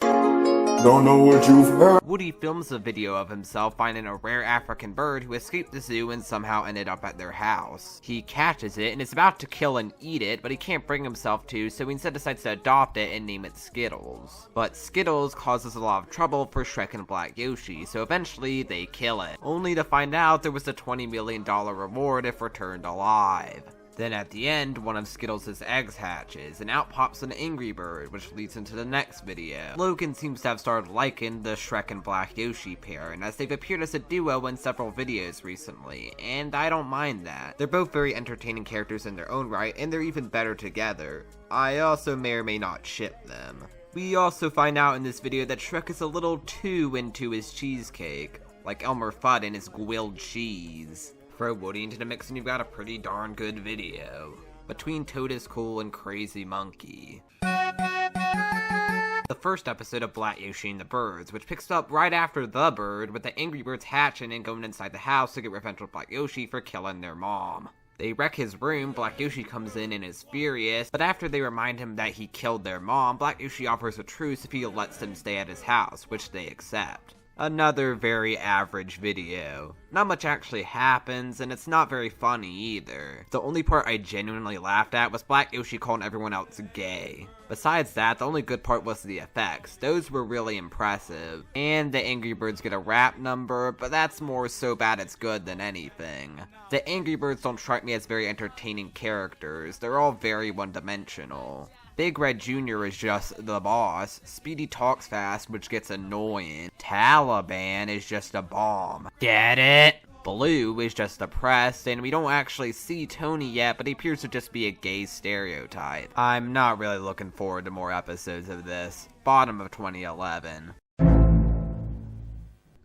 Don't know what you've heard. Woody films a video of himself finding a rare African bird who escaped the zoo and somehow ended up at their house. He catches it and is about to kill and eat it, but he can't bring himself to, so he instead decides to adopt it and name it Skittles. But Skittles causes a lot of trouble for Shrek and Black Yoshi, so eventually they kill it, only to find out there was a $20 million reward if returned alive. Then at the end, one of Skittles' eggs hatches, and out pops an Angry Bird, which leads into the next video. Logan seems to have started liking the Shrek and Black Yoshi pair, and as they've appeared as a duo in several videos recently, and I don't mind that. They're both very entertaining characters in their own right, and they're even better together. I also may or may not ship them. We also find out in this video that Shrek is a little too into his cheesecake, like Elmer Fudd and his grilled cheese. Throw Woody into the mix and you've got a pretty darn good video. Between Toad is Cool and Crazy Monkey. The first episode of Black Yoshi and the Birds, which picks up right after The Bird, with the Angry Birds hatching and going inside the house to get revenge on Black Yoshi for killing their mom. They wreck his room, Black Yoshi comes in and is furious, but after they remind him that he killed their mom, Black Yoshi offers a truce if he lets them stay at his house, which they accept. Another very average video. Not much actually happens, and it's not very funny either. The only part I genuinely laughed at was Black Yoshi calling everyone else gay. Besides that, the only good part was the effects. Those were really impressive. And the Angry Birds get a rap number, but that's more so bad it's good than anything. The Angry Birds don't strike me as very entertaining characters. They're all very one-dimensional. Big Red Jr. is just the boss, Speedy talks fast, which gets annoying, Taliban is just a bomb. Get it? Blue is just depressed, and we don't actually see Tony yet, but he appears to just be a gay stereotype. I'm not really looking forward to more episodes of this. Bottom of 2011.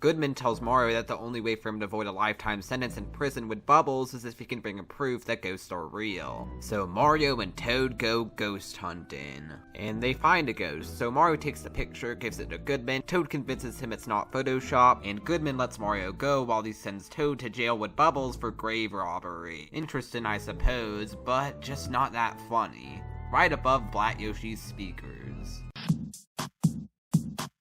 Goodman tells Mario that the only way for him to avoid a lifetime sentence in prison with Bubbles is if he can bring him proof that ghosts are real. So Mario and Toad go ghost hunting. And they find a ghost, so Mario takes the picture, gives it to Goodman, Toad convinces him it's not Photoshop, and Goodman lets Mario go while he sends Toad to jail with Bubbles for grave robbery. Interesting, I suppose, but just not that funny. Right above Black Yoshi's speakers.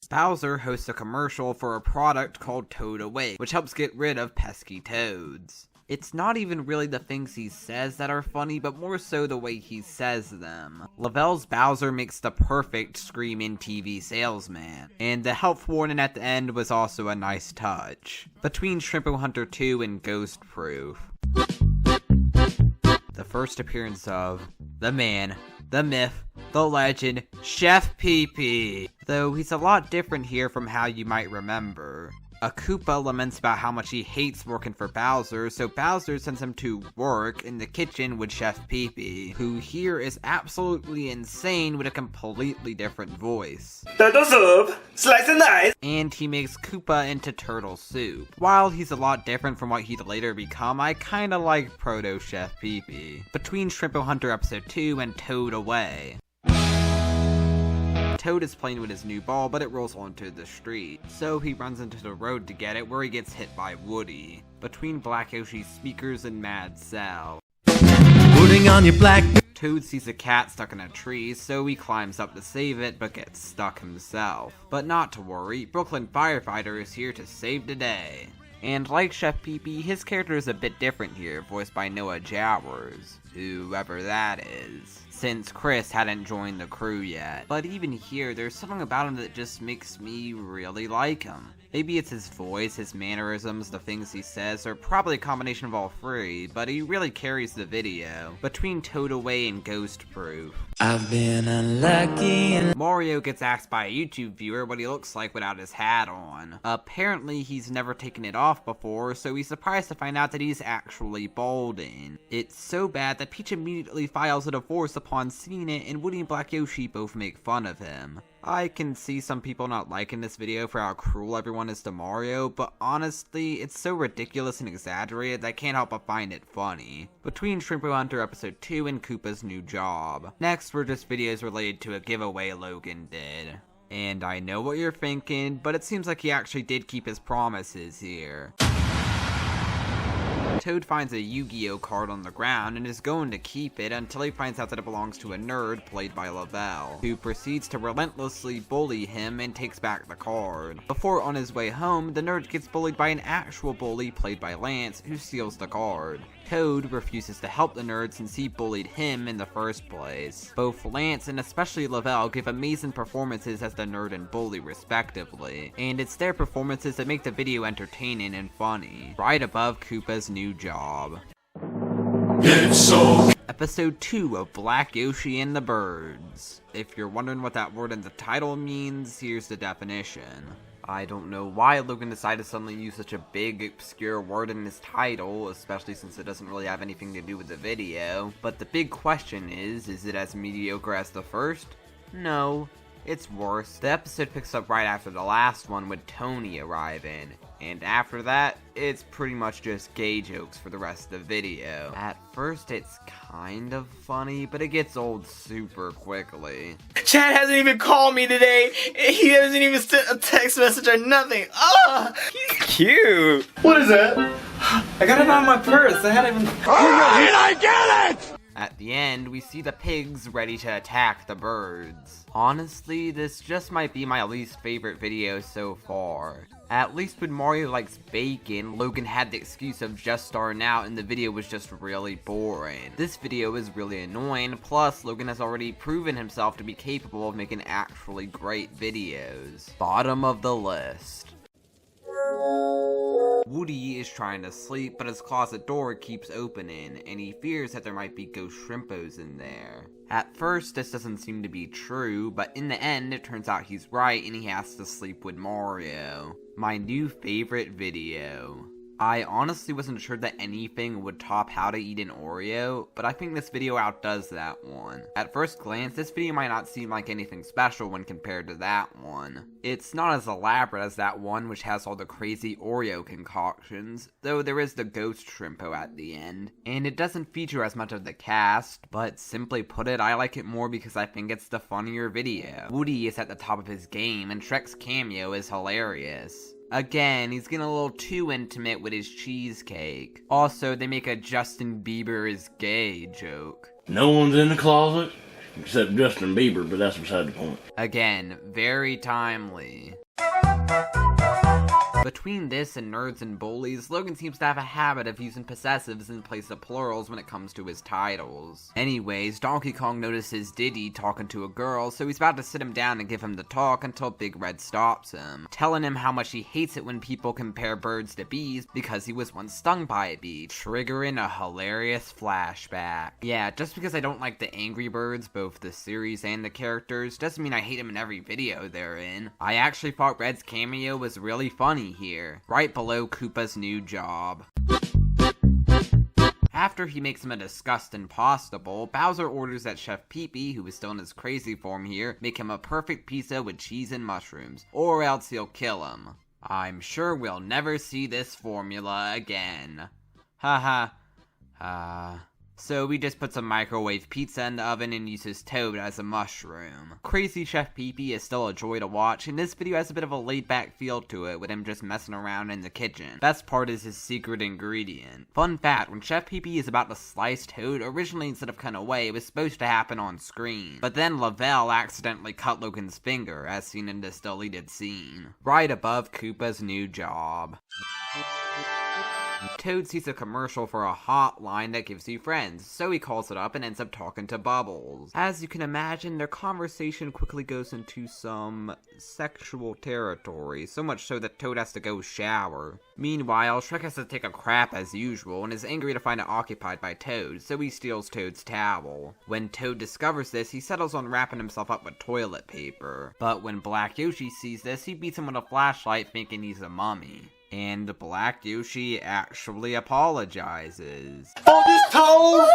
Bowser hosts a commercial for a product called Toad Away, which helps get rid of pesky toads. It's not even really the things he says that are funny, but more so the way he says them. Lavelle's Bowser makes the perfect scream-in TV salesman, and the health warning at the end was also a nice touch. Between Shrimpo Hunter 2 and Ghost Proof. The first appearance of the man, the myth, the legend, Chef Pee Pee. Though he's a lot different here from how you might remember. A Koopa laments about how much he hates working for Bowser, so Bowser sends him to work in the kitchen with Chef Pee-Pee, who here is absolutely insane with a completely different voice. Turtle soup, slice and dice. And he makes Koopa into turtle soup. While he's a lot different from what he'd later become, I kinda like Proto Chef Pee-Pee. Between Shrimpo Hunter Episode 2 and Toad Away. Toad is playing with his new ball, but it rolls onto the street. So he runs into the road to get it, where he gets hit by Woody. Between Black Yoshi's speakers and Mad Sal. Putting on your black. Toad sees a cat stuck in a tree, so he climbs up to save it, but gets stuck himself. But not to worry, Brooklyn Firefighter is here to save the day. And like Chef Pee-Pee, his character is a bit different here, voiced by Noah Jowers, whoever that is, since Chris hadn't joined the crew yet. But even here, there's something about him that just makes me really like him. Maybe it's his voice, his mannerisms, the things he says, or probably a combination of all three, but he really carries the video. Between Toad Away and Ghost Proof. I've been unlucky and Mario gets asked by a YouTube viewer what he looks like without his hat on. Apparently he's never taken it off before, so he's surprised to find out that he's actually balding. It's so bad that Peach immediately files a divorce upon seeing it, and Woody and Black Yoshi both make fun of him. I can see some people not liking this video for how cruel everyone is to Mario, but honestly, it's so ridiculous and exaggerated that I can't help but find it funny. Between Shrimpo Hunter Episode 2 and Koopa's new job. Next were just videos related to a giveaway Logan did. And I know what you're thinking, but it seems like he actually did keep his promises here. Toad finds a Yu-Gi-Oh card on the ground and is going to keep it until he finds out that it belongs to a nerd played by Lavelle, who proceeds to relentlessly bully him and takes back the card. Before on his way home, the nerd gets bullied by an actual bully played by Lance, who steals the card. Toad refuses to help the nerd since he bullied him in the first place. Both Lance and especially Lavelle give amazing performances as the nerd and bully respectively, and it's their performances that make the video entertaining and funny. Right above Koopa's new job. Episode 2 of Black Yoshi and the Birds. If you're wondering what that word in the title means, here's the definition. I don't know why Logan decided to suddenly use such a big, obscure word in his title, especially since it doesn't really have anything to do with the video. But the big question is it as mediocre as the first? No, it's worse. The episode picks up right after the last one with Tony arriving. And after that, it's pretty much just gay jokes for the rest of the video. At first, it's kind of funny, but it gets old super quickly. Chad hasn't even called me today. He hasn't even sent a text message or nothing. Oh, he's cute. What is that? I got it out of my purse. I hadn't even. I get it! At the end, we see the pigs ready to attack the birds. Honestly, this just might be my least favorite video so far. At least when Mario likes bacon, Logan had the excuse of just starting out and the video was just really boring. This video is really annoying, plus Logan has already proven himself to be capable of making actually great videos. Bottom of the list. Woody is trying to sleep, but his closet door keeps opening, and he fears that there might be ghost shrimpos in there. At first, this doesn't seem to be true, but in the end, it turns out he's right and he has to sleep with Mario. My new favorite video. I honestly wasn't sure that anything would top how to eat an Oreo, but I think this video outdoes that one. At first glance, this video might not seem like anything special when compared to that one. It's not as elaborate as that one, which has all the crazy Oreo concoctions, though there is the ghost shrimpo at the end. And it doesn't feature as much of the cast, but simply put it, I like it more because I think it's the funnier video. Woody is at the top of his game, and Shrek's cameo is hilarious. Again, he's getting a little too intimate with his cheesecake. Also, they make a Justin Bieber is gay joke. No one's in the closet except Justin Bieber, but that's beside the point. Again, very timely. Between this and nerds and bullies, Logan seems to have a habit of using possessives in place of plurals when it comes to his titles. Anyways, Donkey Kong notices Diddy talking to a girl, so he's about to sit him down and give him the talk until Big Red stops him, telling him how much he hates it when people compare birds to bees because he was once stung by a bee, triggering a hilarious flashback. Yeah, just because I don't like the Angry Birds, both the series and the characters, doesn't mean I hate them in every video they're in. I actually thought Red's cameo was really funny funny here, right below Koopa's new job. After he makes him a disgust impossible, Bowser orders that Chef Pee-Pee, who is still in his crazy form here, make him a perfect pizza with cheese and mushrooms, or else he'll kill him. I'm sure we'll never see this formula again. Haha. So we just put some microwave pizza in the oven and uses Toad as a mushroom. Crazy Chef Pee-Pee is still a joy to watch, and this video has a bit of a laid-back feel to it with him just messing around in the kitchen. Best part is his secret ingredient. Fun fact, when Chef Pee-Pee is about to slice Toad, originally instead of cut away, it was supposed to happen on screen. But then Lavelle accidentally cut Logan's finger, as seen in this deleted scene. Right above Koopa's new job. Toad sees a commercial for a hotline that gives you friends, so he calls it up and ends up talking to Bubbles. As you can imagine, their conversation quickly goes into some sexual territory, so much so that Toad has to go shower. Meanwhile, Shrek has to take a crap as usual and is angry to find it occupied by Toad, so he steals Toad's towel. When Toad discovers this, he settles on wrapping himself up with toilet paper. But when Black Yoshi sees this, he beats him with a flashlight thinking he's a mummy. And Black Yoshi actually apologizes. Oh, this Toad!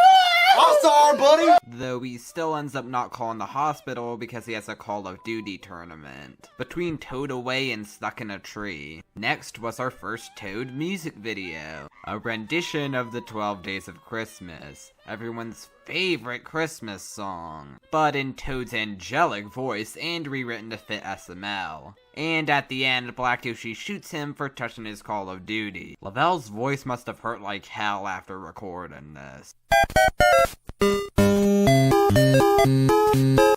I'm sorry, buddy! Though he still ends up not calling the hospital because he has a Call of Duty tournament. Between Toad Away and Stuck in a Tree. Next was our first Toad music video. A rendition of the 12 Days of Christmas. Everyone's favorite Christmas song. But in Toad's angelic voice and rewritten to fit SML. And at the end, Black Yoshi shoots him for touching his Call of Duty. Lavelle's voice must have hurt like hell after recording this.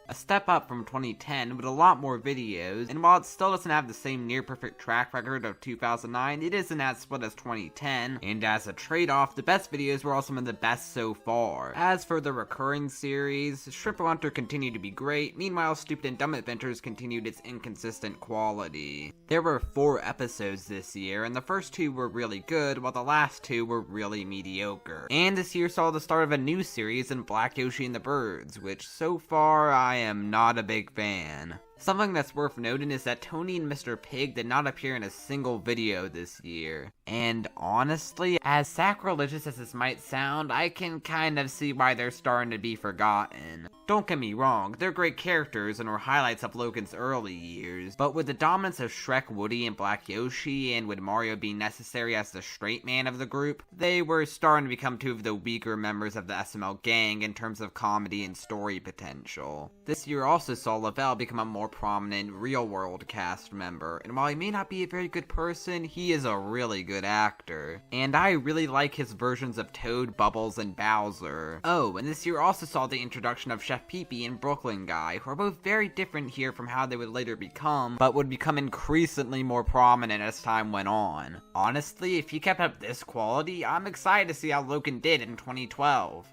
A step up from 2010 with a lot more videos, and while it still doesn't have the same near-perfect track record of 2009, it isn't as split as 2010, and as a trade-off, the best videos were all some of the best so far. As for the recurring series, Shrimp Hunter continued to be great, meanwhile Stupid and Dumb Adventures continued its inconsistent quality. There were 4 episodes this year, and the first 2 were really good, while the last 2 were really mediocre. And this year saw the start of a new series in Black Yoshi and the Birds, which so far I am not a big fan. Something that's worth noting is that Tony and Mr. Pig did not appear in a single video this year. And honestly, as sacrilegious as this might sound, I can kind of see why they're starting to be forgotten. Don't get me wrong, they're great characters and were highlights of Logan's early years, but with the dominance of Shrek, Woody, and Black Yoshi, and with Mario being necessary as the straight man of the group, they were starting to become 2 of the weaker members of the SML gang in terms of comedy and story potential. This year also saw Lavelle become a more prominent real-world cast member, and while he may not be a very good person, he is a really good actor. And I really like his versions of Toad, Bubbles, and Bowser. Oh, and this year also saw the introduction of Chef Pee-Pee and Brooklyn Guy, who are both very different here from how they would later become, but would become increasingly more prominent as time went on. Honestly, if he kept up this quality, I'm excited to see how Logan did in 2012.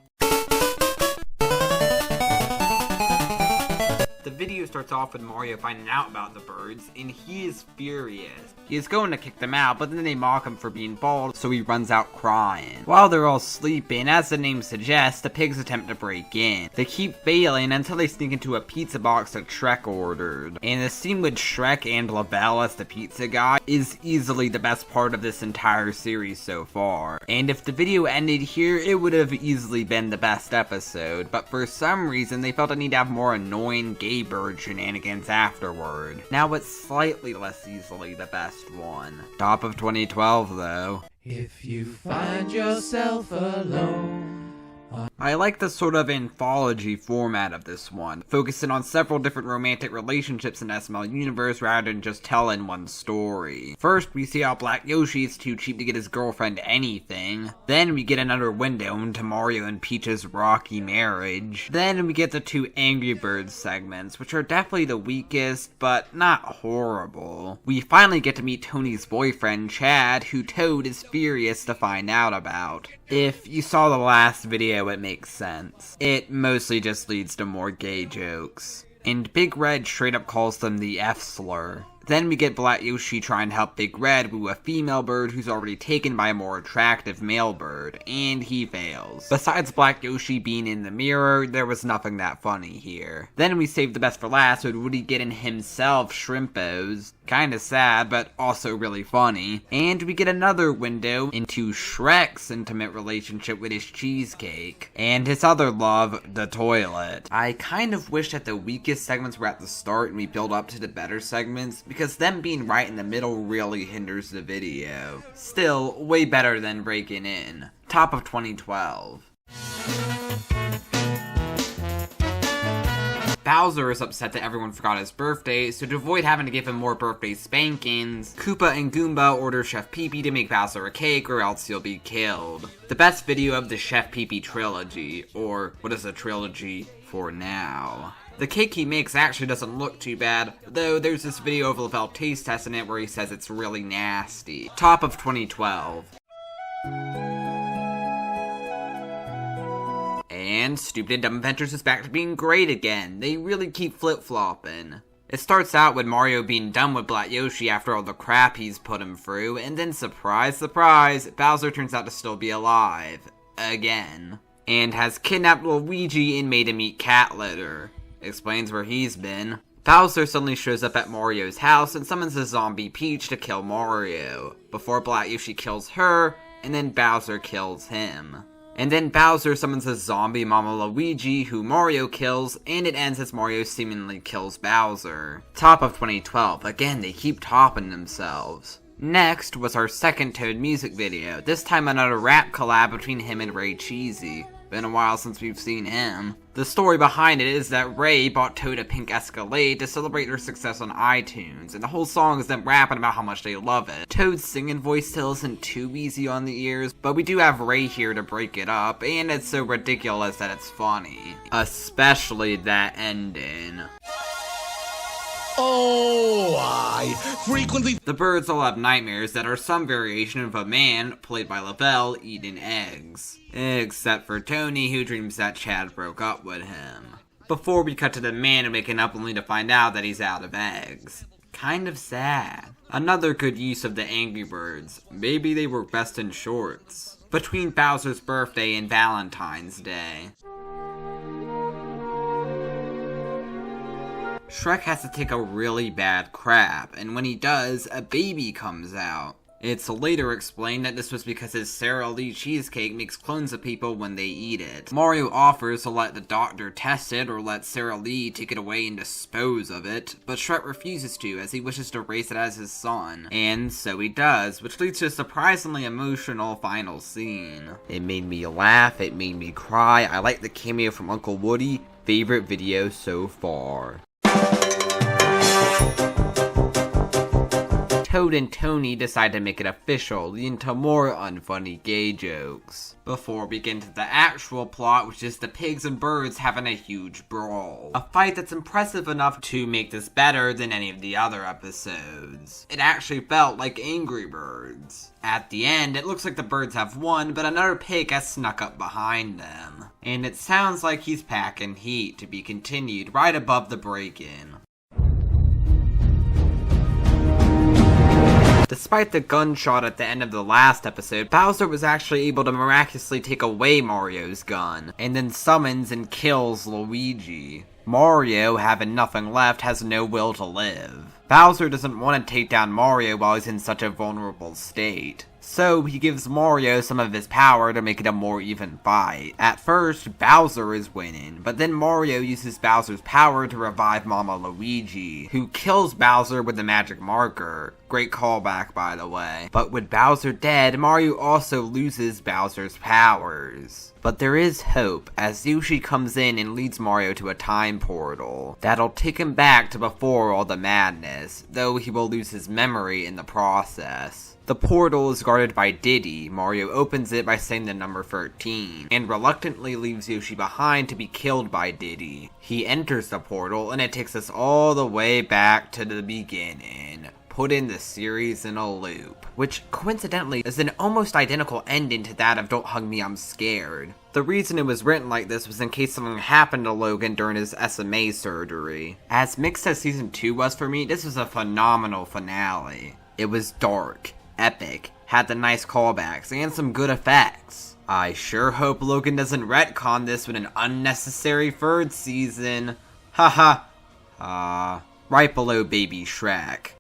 The video starts off with Mario finding out about the birds, and he is furious. He is going to kick them out, but then they mock him for being bald, so he runs out crying. While they're all sleeping, as the name suggests, the pigs attempt to break in. They keep failing until they sneak into a pizza box that Shrek ordered. And the scene with Shrek and Lavelle as the pizza guy is easily the best part of this entire series so far. And if the video ended here, it would have easily been the best episode, but for some reason they felt a need to have more annoying gay bird shenanigans afterward. Now it's slightly less easily the best one. Top of 2012 though. If you find yourself alone. I like the sort of anthology format of this one, focusing on several different romantic relationships in the SML universe rather than just telling one story. First, we see how Black Yoshi is too cheap to get his girlfriend anything. Then we get another window into Mario and Peach's rocky marriage. Then we get the 2 Angry Birds segments, which are definitely the weakest, but not horrible. We finally get to meet Tony's boyfriend, Chad, who Toad is furious to find out about. If you saw the last video, it makes sense. It mostly just leads to more gay jokes. And Big Red straight up calls them the F-slur. Then we get Black Yoshi trying to help Big Red woo a female bird who's already taken by a more attractive male bird, and he fails. Besides Black Yoshi being in the mirror, there was nothing that funny here. Then we saved the best for last with Woody getting himself shrimpos. Kinda sad, but also really funny. And we get another window into Shrek's intimate relationship with his cheesecake, and his other love, the toilet. I kind of wish that the weakest segments were at the start and we build up to the better segments, because them being right in the middle really hinders the video. Still, way better than breaking in. Top of 2012. Bowser is upset that everyone forgot his birthday, so to avoid having to give him more birthday spankings, Koopa and Goomba order Chef Pee-Pee to make Bowser a cake or else he'll be killed. The best video of the Chef Pee-Pee trilogy, or what is a trilogy for now. The cake he makes actually doesn't look too bad, though there's this video of Lavelle taste testing it where he says it's really nasty. Top of 2012. And Stupid and Dumb Adventures is back to being great again. They really keep flip-flopping. It starts out with Mario being done with Black Yoshi after all the crap he's put him through, and then surprise, surprise, Bowser turns out to still be alive. Again. And has kidnapped Luigi and made him eat cat litter. Explains where he's been. Bowser suddenly shows up at Mario's house and summons a zombie Peach to kill Mario, before Black Yoshi kills her, and then Bowser kills him. And then Bowser summons a zombie Mama Luigi, who Mario kills, and it ends as Mario seemingly kills Bowser. Top of 2012, again they keep topping themselves. Next was our second Toad music video, this time another rap collab between him and Ray Cheesy. Been a while since we've seen him. The story behind it is that Ray bought Toad a pink Escalade to celebrate their success on iTunes, and the whole song is them rapping about how much they love it. Toad's singing voice still isn't too easy on the ears, but we do have Ray here to break it up, and it's so ridiculous that it's funny. Especially that ending. Oh, I frequently... The birds all have nightmares that are some variation of a man, played by Lavelle, eating eggs. Except for Tony, who dreams that Chad broke up with him. Before we cut to the man waking up only to find out that he's out of eggs. Kind of sad. Another good use of the Angry Birds. Maybe they work best in shorts. Between Bowser's birthday and Valentine's Day. Shrek has to take a really bad crap, and when he does, a baby comes out. It's later explained that this was because his Sara Lee cheesecake makes clones of people when they eat it. Mario offers to let the doctor test it or let Sara Lee take it away and dispose of it, but Shrek refuses to as he wishes to raise it as his son. And so he does, which leads to a surprisingly emotional final scene. It made me laugh, it made me cry, I like the cameo from Uncle Woody, favorite video so far. Toad and Tony decide to make it official, leading to more unfunny gay jokes. Before we get into the actual plot, which is the pigs and birds having a huge brawl. A fight that's impressive enough to make this better than any of the other episodes. It actually felt like Angry Birds. At the end, it looks like the birds have won, but another pig has snuck up behind them. And it sounds like he's packing heat, to be continued right above the break-in. Despite the gunshot at the end of the last episode, Bowser was actually able to miraculously take away Mario's gun, and then summons and kills Luigi. Mario, having nothing left, has no will to live. Bowser doesn't want to take down Mario while he's in such a vulnerable state. So he gives Mario some of his power to make it a more even fight. At first, Bowser is winning, but then Mario uses Bowser's power to revive Mama Luigi, who kills Bowser with the magic marker. Great callback, by the way. But with Bowser dead, Mario also loses Bowser's powers. But there is hope, as Yoshi comes in and leads Mario to a time portal that'll take him back to before all the madness, though he will lose his memory in the process. The portal is guarded by Diddy. Mario opens it by saying the number 13, and reluctantly leaves Yoshi behind to be killed by Diddy. He enters the portal, and it takes us all the way back to the beginning, putting the series in a loop, which coincidentally is an almost identical ending to that of Don't Hug Me, I'm Scared. The reason it was written like this was in case something happened to Logan during his SMA surgery. As mixed as Season 2 was for me, this was a phenomenal finale. It was dark, epic, had the nice callbacks, and some good effects. I sure hope Logan doesn't retcon this with an unnecessary third season. Haha. Right below Baby Shrek.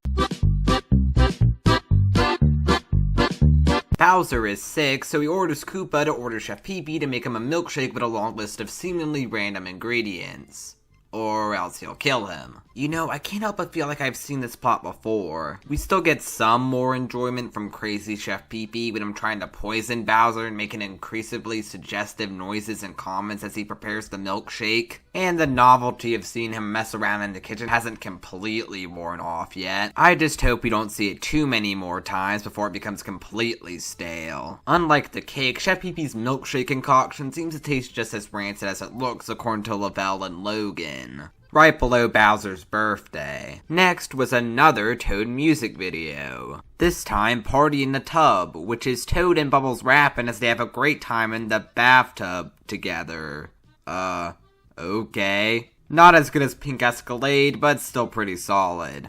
Bowser is sick, so he orders Koopa to order Chef Pee-Pee to make him a milkshake with a long list of seemingly random ingredients. Or else he'll kill him. You know, I can't help but feel like I've seen this plot before. We still get some more enjoyment from crazy Chef Pee-Pee when I'm trying to poison Bowser and making increasingly suggestive noises and comments as he prepares the milkshake. And the novelty of seeing him mess around in the kitchen hasn't completely worn off yet. I just hope we don't see it too many more times before it becomes completely stale. Unlike the cake, Chef Pee-Pee's milkshake concoction seems to taste just as rancid as it looks according to Lavelle and Logan. Right below Bowser's birthday. Next was another Toad music video. This time, Party in the Tub, which is Toad and Bubbles rapping as they have a great time in the bathtub together. Okay. Not as good as Pink Escalade, but still pretty solid.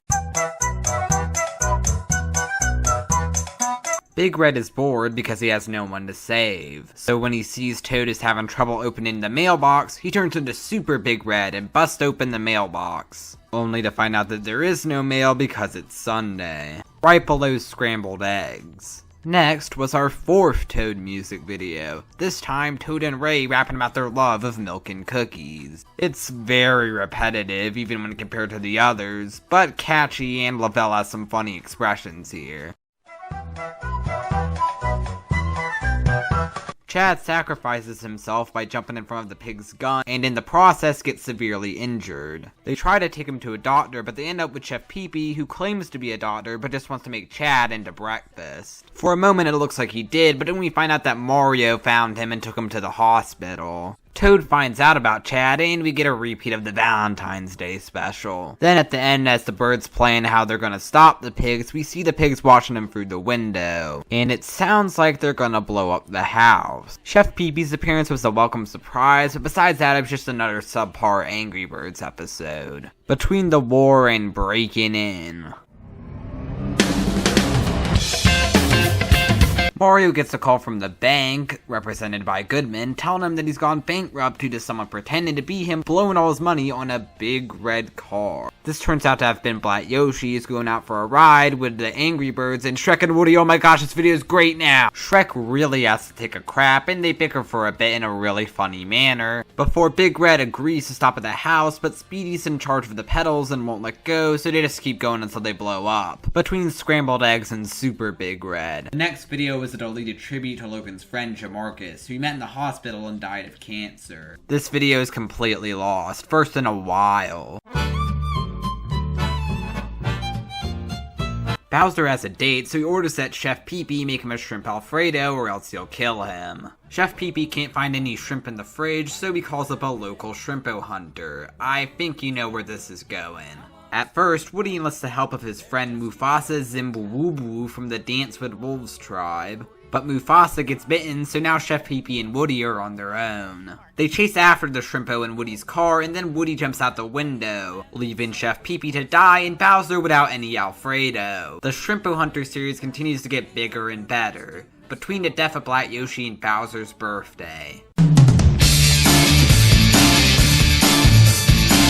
Big Red is bored because he has no one to save. So when he sees Toad is having trouble opening the mailbox, he turns into Super Big Red and busts open the mailbox. Only to find out that there is no mail because it's Sunday. Right below scrambled eggs. Next was our fourth Toad music video. This time, Toad and Ray rapping about their love of milk and cookies. It's very repetitive, even when compared to the others, but catchy, and Lavelle has some funny expressions here. Chad sacrifices himself by jumping in front of the pig's gun, and in the process gets severely injured. They try to take him to a doctor, but they end up with Chef Pee-Pee, who claims to be a doctor, but just wants to make Chad into breakfast. For a moment it looks like he did, but then we find out that Mario found him and took him to the hospital. Toad finds out about Chad, and we get a repeat of the Valentine's Day special. Then at the end, as the birds plan how they're gonna stop the pigs, we see the pigs watching them through the window. And it sounds like they're gonna blow up the house. Chef Pee-Pee's appearance was a welcome surprise, but besides that, it was just another subpar Angry Birds episode. Between the war and breaking in. Mario gets a call from the bank, represented by Goodman, telling him that he's gone bankrupt due to someone pretending to be him blowing all his money on a big red car. This turns out to have been Black Yoshi's going out for a ride with the Angry Birds, and Shrek and Woody, oh my gosh, this video is great now! Shrek really has to take a crap, and they bicker for a bit in a really funny manner, before Big Red agrees to stop at the house, but Speedy's in charge of the pedals and won't let go, so they just keep going until they blow up. Between scrambled eggs and Super Big Red. The next video was a deleted tribute to Logan's friend Jamarcus, who he met in the hospital and died of cancer. This video is completely lost, first in a while. Bowser has a date, so he orders that Chef Pee-Pee make him a shrimp alfredo or else he'll kill him. Chef Pee-Pee can't find any shrimp in the fridge, so he calls up a local shrimpo hunter. I think you know where this is going. At first, Woody enlists the help of his friend Mufasa Zimbwubu from the Dance with Wolves tribe. But Mufasa gets bitten, so now Chef Pee-Pee and Woody are on their own. They chase after the Shrimpo in Woody's car, and then Woody jumps out the window, leaving Chef Pee-Pee to die and Bowser without any Alfredo. The Shrimpo Hunter series continues to get bigger and better, between the death of Black Yoshi and Bowser's birthday.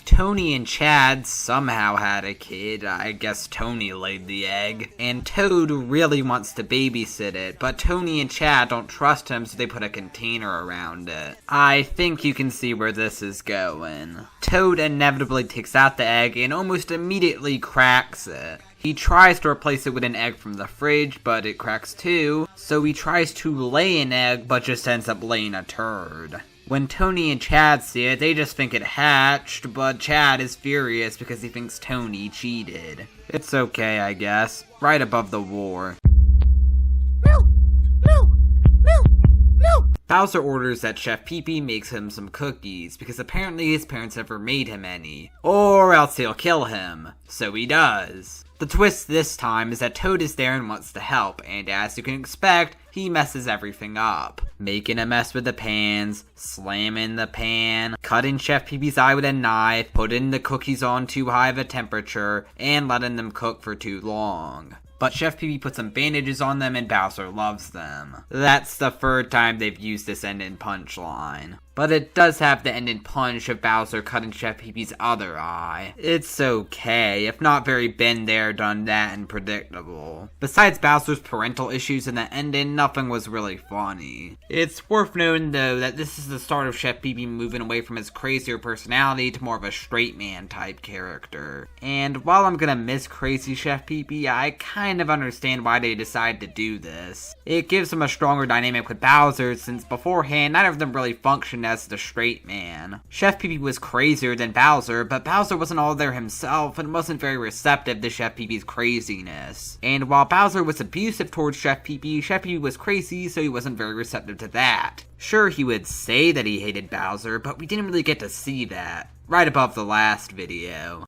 Tony and Chad somehow had a kid. I guess Tony laid the egg. And Toad really wants to babysit it, but Tony and Chad don't trust him, so they put a container around it. I think you can see where this is going. Toad inevitably takes out the egg and almost immediately cracks it. He tries to replace it with an egg from the fridge, but it cracks too. So he tries to lay an egg, but just ends up laying a turd. When Tony and Chad see it, they just think it hatched, but Chad is furious because he thinks Tony cheated. It's okay, I guess. Right above the war. Bowser orders that Chef Pee-Pee makes him some cookies, because apparently his parents never made him any. Or else he'll kill him. So he does. The twist this time is that Toad is there and wants to help, and as you can expect, he messes everything up. Making a mess with the pans, slamming the pan, cutting Chef Pee-Pee's eye with a knife, putting the cookies on too high of a temperature, and letting them cook for too long. But Chef Pee-Pee puts some bandages on them and Bowser loves them. That's the third time they've used this ending punchline. But it does have the ending punch of Bowser cutting Chef Pee-Pee's other eye. It's okay, if not very been there, done that, and predictable. Besides Bowser's parental issues in the ending, nothing was really funny. It's worth noting though that this is the start of Chef Pee-Pee moving away from his crazier personality to more of a straight man type character. And while I'm gonna miss crazy Chef Pee-Pee, I kind of understand why they decided to do this. It gives him a stronger dynamic with Bowser, since beforehand neither of them really functioned as the straight man. Chef Pee-Pee was crazier than Bowser, but Bowser wasn't all there himself and wasn't very receptive to Chef Pee-Pee's craziness. And while Bowser was abusive towards Chef Pee-Pee was crazy, so he wasn't very receptive to that. Sure, he would say that he hated Bowser, but we didn't really get to see that. Right above the last video.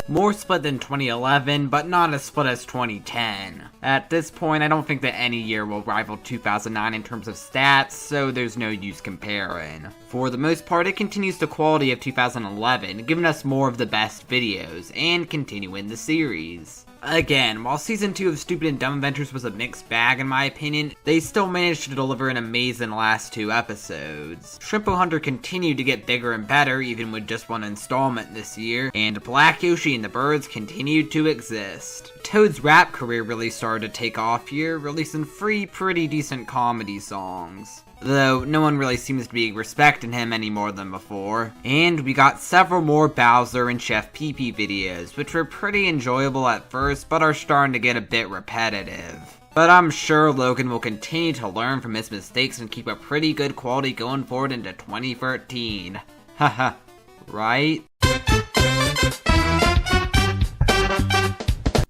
More split than 2011, but not as split as 2010. At this point, I don't think that any year will rival 2009 in terms of stats, so there's no use comparing. For the most part, it continues the quality of 2011, giving us more of the best videos, and continuing the series. Again, while Season 2 of Stupid and Dumb Adventures was a mixed bag in my opinion, they still managed to deliver an amazing last 2 episodes. Shrimpo Hunter continued to get bigger and better even with just one installment this year, and Black Yoshi and the Birds continued to exist. Toad's rap career really started to take off here, releasing 3 pretty decent comedy songs. Though no one really seems to be respecting him any more than before. And we got several more Bowser and Chef Pee-Pee videos, which were pretty enjoyable at first, but are starting to get a bit repetitive. But I'm sure Logan will continue to learn from his mistakes and keep a pretty good quality going forward into 2013. Haha, right?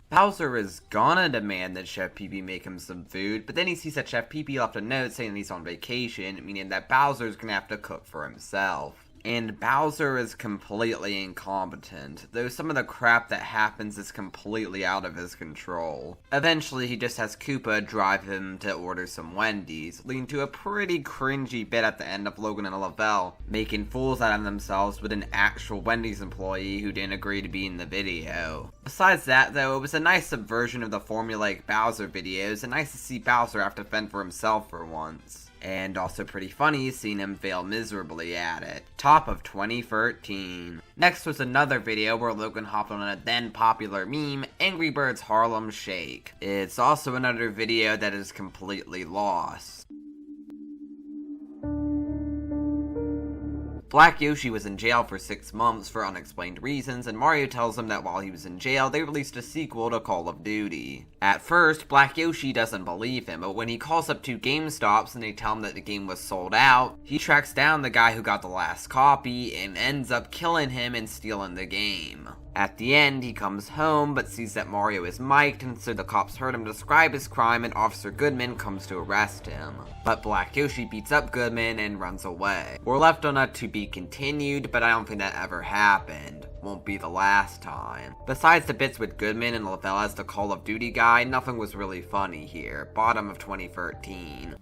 Bowser is gonna demand that Chef Pee-Pee make him some food, but then he sees that Chef Pee-Pee left a note saying he's on vacation, meaning that Bowser's gonna have to cook for himself. And Bowser is completely incompetent, though some of the crap that happens is completely out of his control. Eventually, he just has Koopa drive him to order some Wendy's, leading to a pretty cringy bit at the end of Logan and Lavelle making fools out of themselves with an actual Wendy's employee who didn't agree to be in the video. Besides that, though, it was a nice subversion of the formulaic Bowser videos, and nice to see Bowser have to fend for himself for once. And also pretty funny seeing him fail miserably at it. Top of 2013. Next was another video where Logan hopped on a then popular meme, Angry Birds Harlem Shake. It's also another video that is completely lost. Black Yoshi was in jail for 6 months for unexplained reasons, and Mario tells him that while he was in jail, they released a sequel to Call of Duty. At first, Black Yoshi doesn't believe him, but when he calls up 2 GameStops and they tell him that the game was sold out, he tracks down the guy who got the last copy and ends up killing him and stealing the game. At the end, he comes home, but sees that Mario is mic'd, and so the cops heard him describe his crime, and Officer Goodman comes to arrest him. But Black Yoshi beats up Goodman and runs away. We're left on a to be continued, but I don't think that ever happened. Won't be the last time. Besides the bits with Goodman and Lavelle as the Call of Duty guy, nothing was really funny here. Bottom of 2013.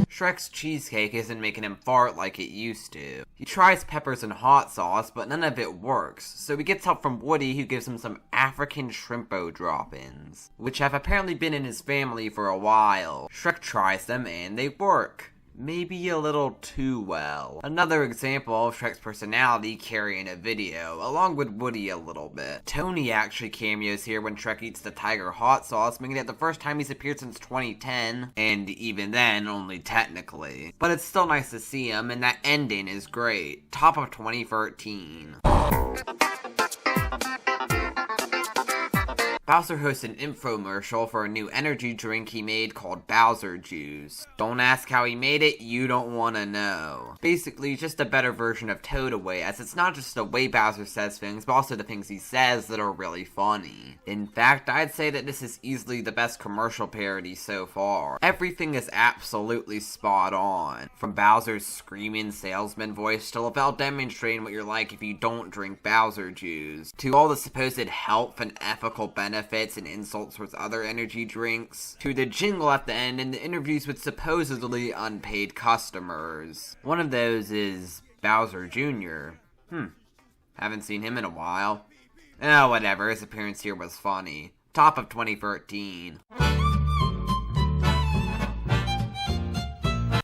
Shrek's cheesecake isn't making him fart like it used to. He tries peppers and hot sauce, but none of it works, so he gets help from Woody, who gives him some African shrimpo drop-ins, which have apparently been in his family for a while. Shrek tries them and they work. Maybe a little too well. Another example of Shrek's personality carrying a video, along with Woody a little bit. Tony actually cameos here when Shrek eats the tiger hot sauce, making it the first time he's appeared since 2010, and even then, only technically. But it's still nice to see him, and that ending is great. Top of 2013. Bowser hosts an infomercial for a new energy drink he made called Bowser Juice. Don't ask how he made it, you don't want to know. Basically, just a better version of Toadaway, as it's not just the way Bowser says things, but also the things he says that are really funny. In fact, I'd say that this is easily the best commercial parody so far. Everything is absolutely spot on. From Bowser's screaming salesman voice to Lavelle demonstrating what you're like if you don't drink Bowser Juice, to all the supposed health and ethical benefits and insults towards other energy drinks, to the jingle at the end and the interviews with supposedly unpaid customers. One of those is Bowser Jr. Haven't seen him in a while. Oh, whatever, his appearance here was funny. Top of 2013.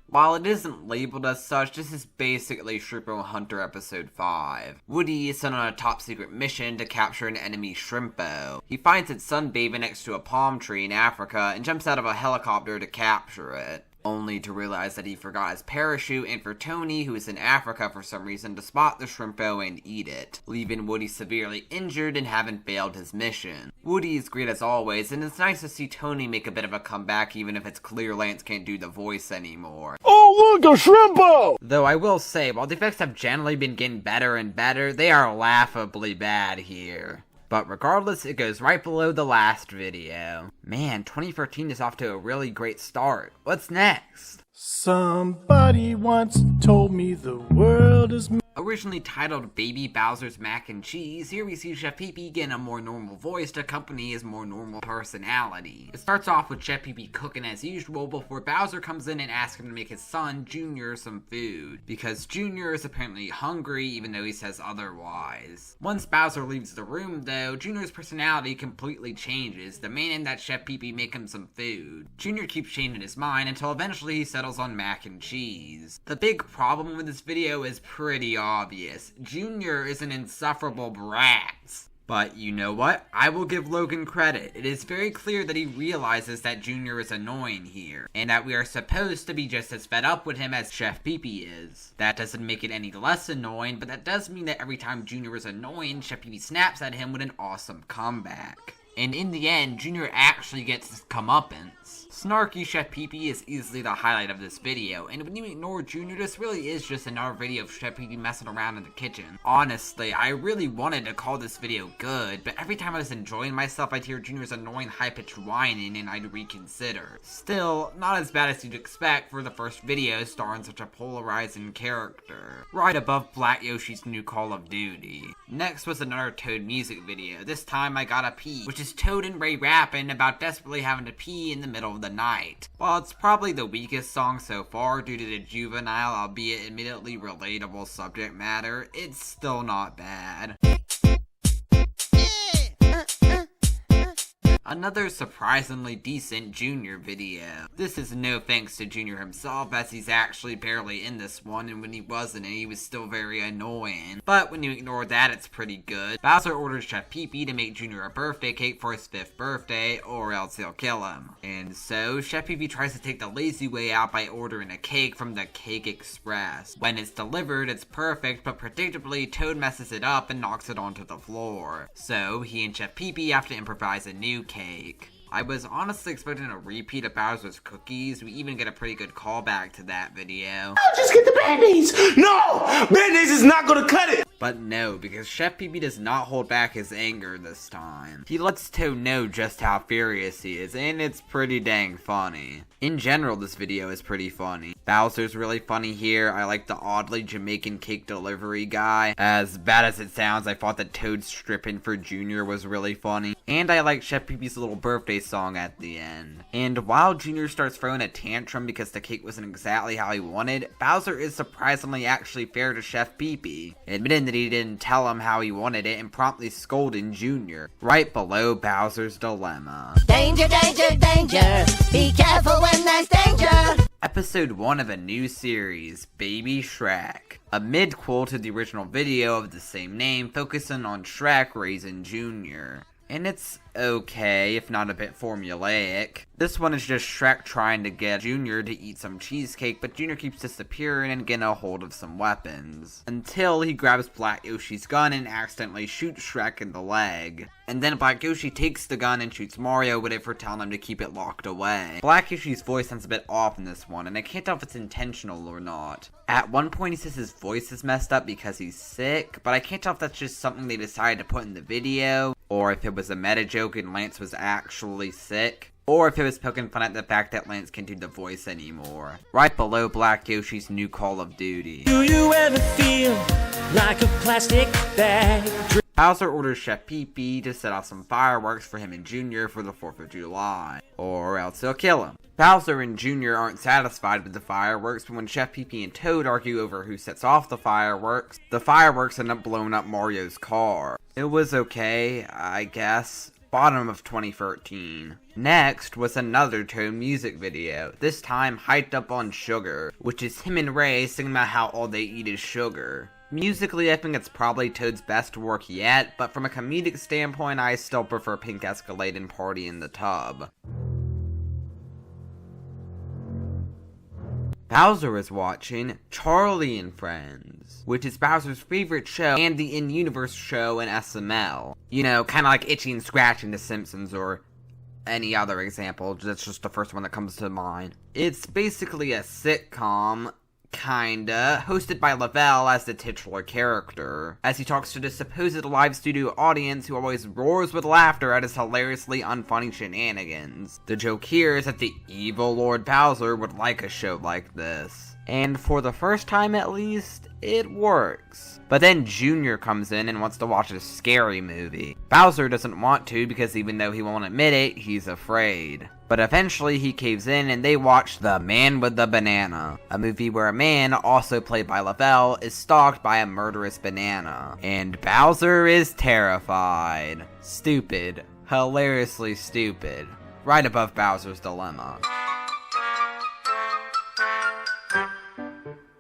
While it isn't labeled as such, this is basically Shrimpo Hunter Episode 5. Woody is sent on a top-secret mission to capture an enemy Shrimpo. He finds it sunbathing next to a palm tree in Africa and jumps out of a helicopter to capture it, only to realize that he forgot his parachute and for Tony, who is in Africa for some reason, to spot the Shrimpo and eat it, leaving Woody severely injured and having failed his mission. Woody is great as always, and it's nice to see Tony make a bit of a comeback even if it's clear Lance can't do the voice anymore. Oh, look, a Shrimpo! Though I will say, while the effects have generally been getting better and better, they are laughably bad here. But regardless, it goes right below the last video. Man, 2013 is off to a really great start. What's next? Somebody once told me the world is... Originally titled Baby Bowser's Mac and Cheese, here we see Chef Pee-Pee getting a more normal voice to accompany his more normal personality. It starts off with Chef Pee-Pee cooking as usual before Bowser comes in and asks him to make his son, Junior, some food, because Junior is apparently hungry even though he says otherwise. Once Bowser leaves the room though, Junior's personality completely changes, demanding that Chef Pee-Pee make him some food. Junior keeps changing his mind until eventually he settles on mac and cheese. The big problem with this video is pretty obvious. Junior is an insufferable brat. But you know what? I will give Logan credit. It is very clear that he realizes that Junior is annoying here, and that we are supposed to be just as fed up with him as Chef Pee-Pee is. That doesn't make it any less annoying, but that does mean that every time Junior is annoying, Chef Pee-Pee snaps at him with an awesome comeback. And in the end, Junior actually gets his comeuppance. Snarky Chef Pee-Pee is easily the highlight of this video, and when you ignore Junior, this really is just another video of Chef Pee-Pee messing around in the kitchen. Honestly, I really wanted to call this video good, but every time I was enjoying myself, I'd hear Junior's annoying high-pitched whining and I'd reconsider. Still, not as bad as you'd expect for the first video starring such a polarizing character. Right above Black Yoshi's new Call of Duty. Next was another Toad music video, this time I Gotta Pee, which is Toad and Ray rapping about desperately having to pee in the middle of the night. While it's probably the weakest song so far due to the juvenile, albeit admittedly relatable subject matter, it's still not bad. Another surprisingly decent Junior video. This is no thanks to Junior himself, as he's actually barely in this one, and when he wasn't in, he was still very annoying. But when you ignore that, it's pretty good. Bowser orders Chef Pee-Pee to make Junior a birthday cake for his 5th birthday, or else he'll kill him. And so, Chef Pee-Pee tries to take the lazy way out by ordering a cake from the Cake Express. When it's delivered, it's perfect, but predictably, Toad messes it up and knocks it onto the floor. So, he and Chef Pee-Pee have to improvise a new cake. I was honestly expecting a repeat of Bowser's Cookies. We even get a pretty good callback to that video. I'll just get the Band-Aids! No! Band-Aids is not gonna cut it! But no, because Chef Pee-Pee does not hold back his anger this time. He lets Toad know just how furious he is, and it's pretty dang funny. In general, this video is pretty funny. Bowser's really funny here. I like the oddly Jamaican cake delivery guy. As bad as it sounds, I thought that Toad stripping for Junior was really funny. And I like Chef Pee-Pee's little birthday song at the end. And while Junior starts throwing a tantrum because the cake wasn't exactly how he wanted, Bowser is surprisingly actually fair to Chef Pee-Pee, admitting that he didn't tell him how he wanted it and promptly scolding Junior, right below Bowser's dilemma. Danger, danger, danger. Be careful when there's danger. Episode 1 of a new series, Baby Shrek. A midquel to the original video of the same name, focusing on Shrek raising Junior. And it's okay, if not a bit formulaic. This one is just Shrek trying to get Junior to eat some cheesecake, but Junior keeps disappearing and getting a hold of some weapons. Until he grabs Black Yoshi's gun and accidentally shoots Shrek in the leg. And then Black Yoshi takes the gun and shoots Mario with it for telling him to keep it locked away. Black Yoshi's voice sounds a bit off in this one, and I can't tell if it's intentional or not. At one point he says his voice is messed up because he's sick, but I can't tell if that's just something they decided to put in the video, or if it was a meta joke and Lance was actually sick, or if it was poking fun at the fact that Lance can't do the voice anymore. Right below Black Yoshi's new Call of Duty. Do you ever feel like a plastic bag? Bowser orders Chef Pee-Pee to set off some fireworks for him and Junior for the 4th of July, or else he'll kill him. Bowser and Junior aren't satisfied with the fireworks, but when Chef Pee-Pee and Toad argue over who sets off the fireworks end up blowing up Mario's car. It was okay, I guess. bottom of 2013. Next was another Toad music video, this time hyped up on sugar, which is him and Ray singing about how all they eat is sugar. Musically, I think it's probably Toad's best work yet, but from a comedic standpoint, I still prefer Pink Escalade and Party in the Tub. Bowser is watching Charlie and Friends, which is Bowser's favorite show and the in-universe show in SML. You know, kinda like Itchy and Scratchy in The Simpsons or any other example, that's just the first one that comes to mind. It's basically a sitcom, kinda, hosted by Lavelle as the titular character, as he talks to the supposed live studio audience who always roars with laughter at his hilariously unfunny shenanigans. The joke here is that the evil Lord Bowser would like a show like this. And for the first time at least, it works. But then Junior comes in and wants to watch a scary movie. Bowser doesn't want to because even though he won't admit it, he's afraid. But eventually he caves in and they watch The Man with the Banana, a movie where a man, also played by Lavelle, is stalked by a murderous banana. And Bowser is terrified. Stupid. Hilariously stupid. Right above Bowser's Dilemma.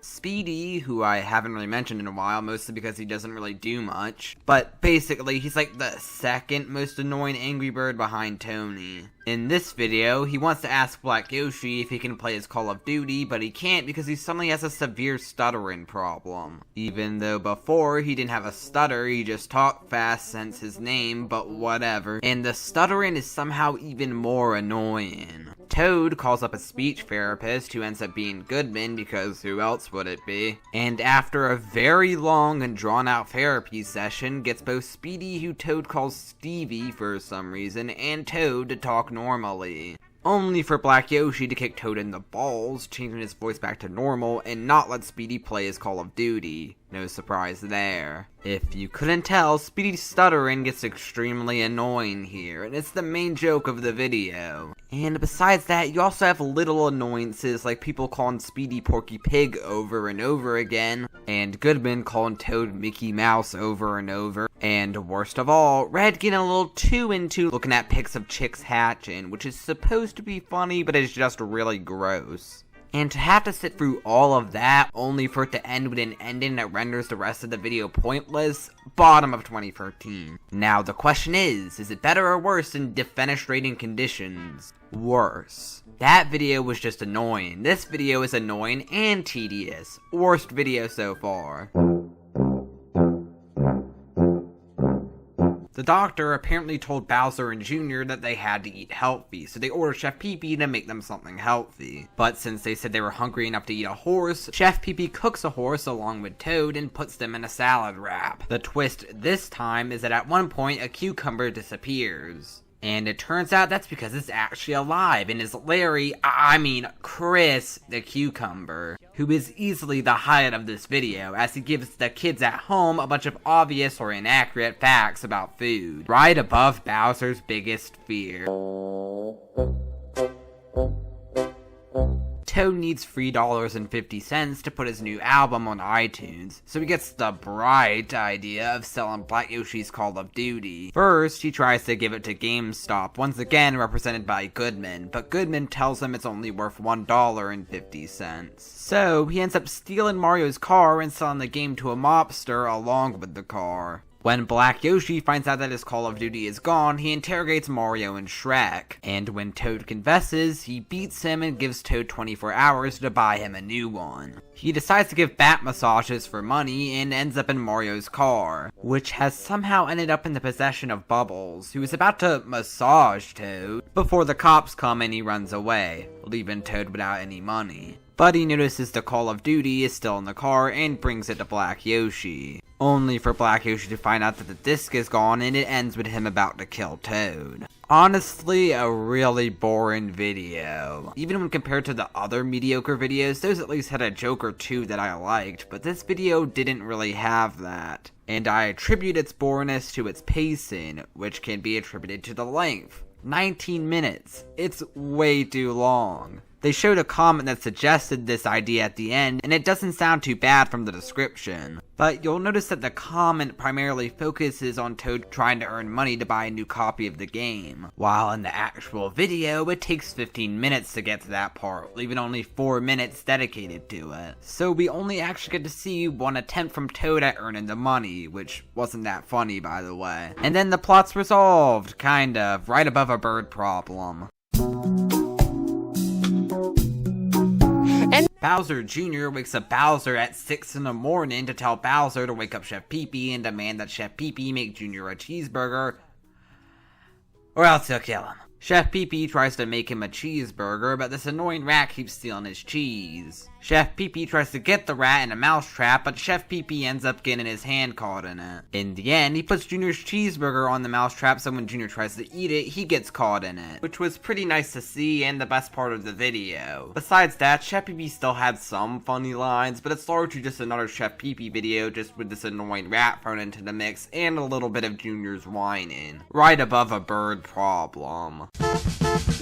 Speedy, who I haven't really mentioned in a while, mostly because he doesn't really do much, but basically he's like the second most annoying Angry Bird behind Tony. In this video, he wants to ask Black Yoshi if he can play his Call of Duty, but he can't because he suddenly has a severe stuttering problem. Even though before he didn't have a stutter, he just talked fast since his name, but whatever. And the stuttering is somehow even more annoying. Toad calls up a speech therapist who ends up being Goodman because who else would it be? And after a very long and drawn out therapy session, gets both Speedy, who Toad calls Stevie for some reason, and Toad to talk normally. Only for Black Yoshi to kick Toad in the balls, changing his voice back to normal, and not let Speedy play his Call of Duty. No surprise there. If you couldn't tell, Speedy's stuttering gets extremely annoying here, and it's the main joke of the video. And besides that, you also have little annoyances like people calling Speedy Porky Pig over and over again, and Goodman calling Toad Mickey Mouse over and over, and worst of all, Red getting a little too into looking at pics of chicks hatching, which is supposed to be funny, but is just really gross. And to have to sit through all of that, only for it to end with an ending that renders the rest of the video pointless, bottom of 2013. Now the question is it better or worse in defenestrating conditions? Worse. That video was just annoying. This video is annoying and tedious. Worst video so far. The doctor apparently told Bowser and Junior that they had to eat healthy, so they ordered Chef Pee-Pee to make them something healthy. But since they said they were hungry enough to eat a horse, Chef Pee-Pee cooks a horse along with Toad and puts them in a salad wrap. The twist this time is that at one point a cucumber disappears. And it turns out that's because it's actually alive and is Chris the cucumber, who is easily the highlight of this video as he gives the kids at home a bunch of obvious or inaccurate facts about food, right above Bowser's biggest fear. Toad needs $3.50 to put his new album on iTunes, so he gets the bright idea of selling Black Yoshi's Call of Duty. First, he tries to give it to GameStop, once again represented by Goodman, but Goodman tells him it's only worth $1.50. So, he ends up stealing Mario's car and selling the game to a mobster along with the car. When Black Yoshi finds out that his Call of Duty is gone, he interrogates Mario and Shrek, and when Toad confesses, he beats him and gives Toad 24 hours to buy him a new one. He decides to give bat massages for money and ends up in Mario's car, which has somehow ended up in the possession of Bubbles, who is about to massage Toad, before the cops come and he runs away, leaving Toad without any money. But he notices the Call of Duty is still in the car and brings it to Black Yoshi. Only for Black Yoshi to find out that the disc is gone and it ends with him about to kill Toad. Honestly, a really boring video. Even when compared to the other mediocre videos, those at least had a joke or two that I liked, but this video didn't really have that. And I attribute its boringness to its pacing, which can be attributed to the length. 19 minutes. It's way too long. They showed a comment that suggested this idea at the end, and it doesn't sound too bad from the description. But you'll notice that the comment primarily focuses on Toad trying to earn money to buy a new copy of the game, while in the actual video, it takes 15 minutes to get to that part, leaving only 4 minutes dedicated to it. So we only actually get to see one attempt from Toad at earning the money, which wasn't that funny by the way. And then the plot's resolved, kind of, right above a bird problem. Bowser Jr. wakes up Bowser at 6 in the morning to tell Bowser to wake up Chef Pee-Pee and demand that Chef Pee-Pee make Jr. a cheeseburger, or else he'll kill him. Chef Pee-Pee tries to make him a cheeseburger, but this annoying rat keeps stealing his cheese. Chef Pee-Pee tries to get the rat in a mousetrap, but Chef Pee-Pee ends up getting his hand caught in it. In the end, he puts Junior's cheeseburger on the mousetrap, so when Junior tries to eat it, he gets caught in it, which was pretty nice to see and the best part of the video. Besides that, Chef Pee-Pee still had some funny lines, but it's largely just another Chef Pee-Pee video, just with this annoying rat thrown into the mix and a little bit of Junior's whining, right above a bird problem.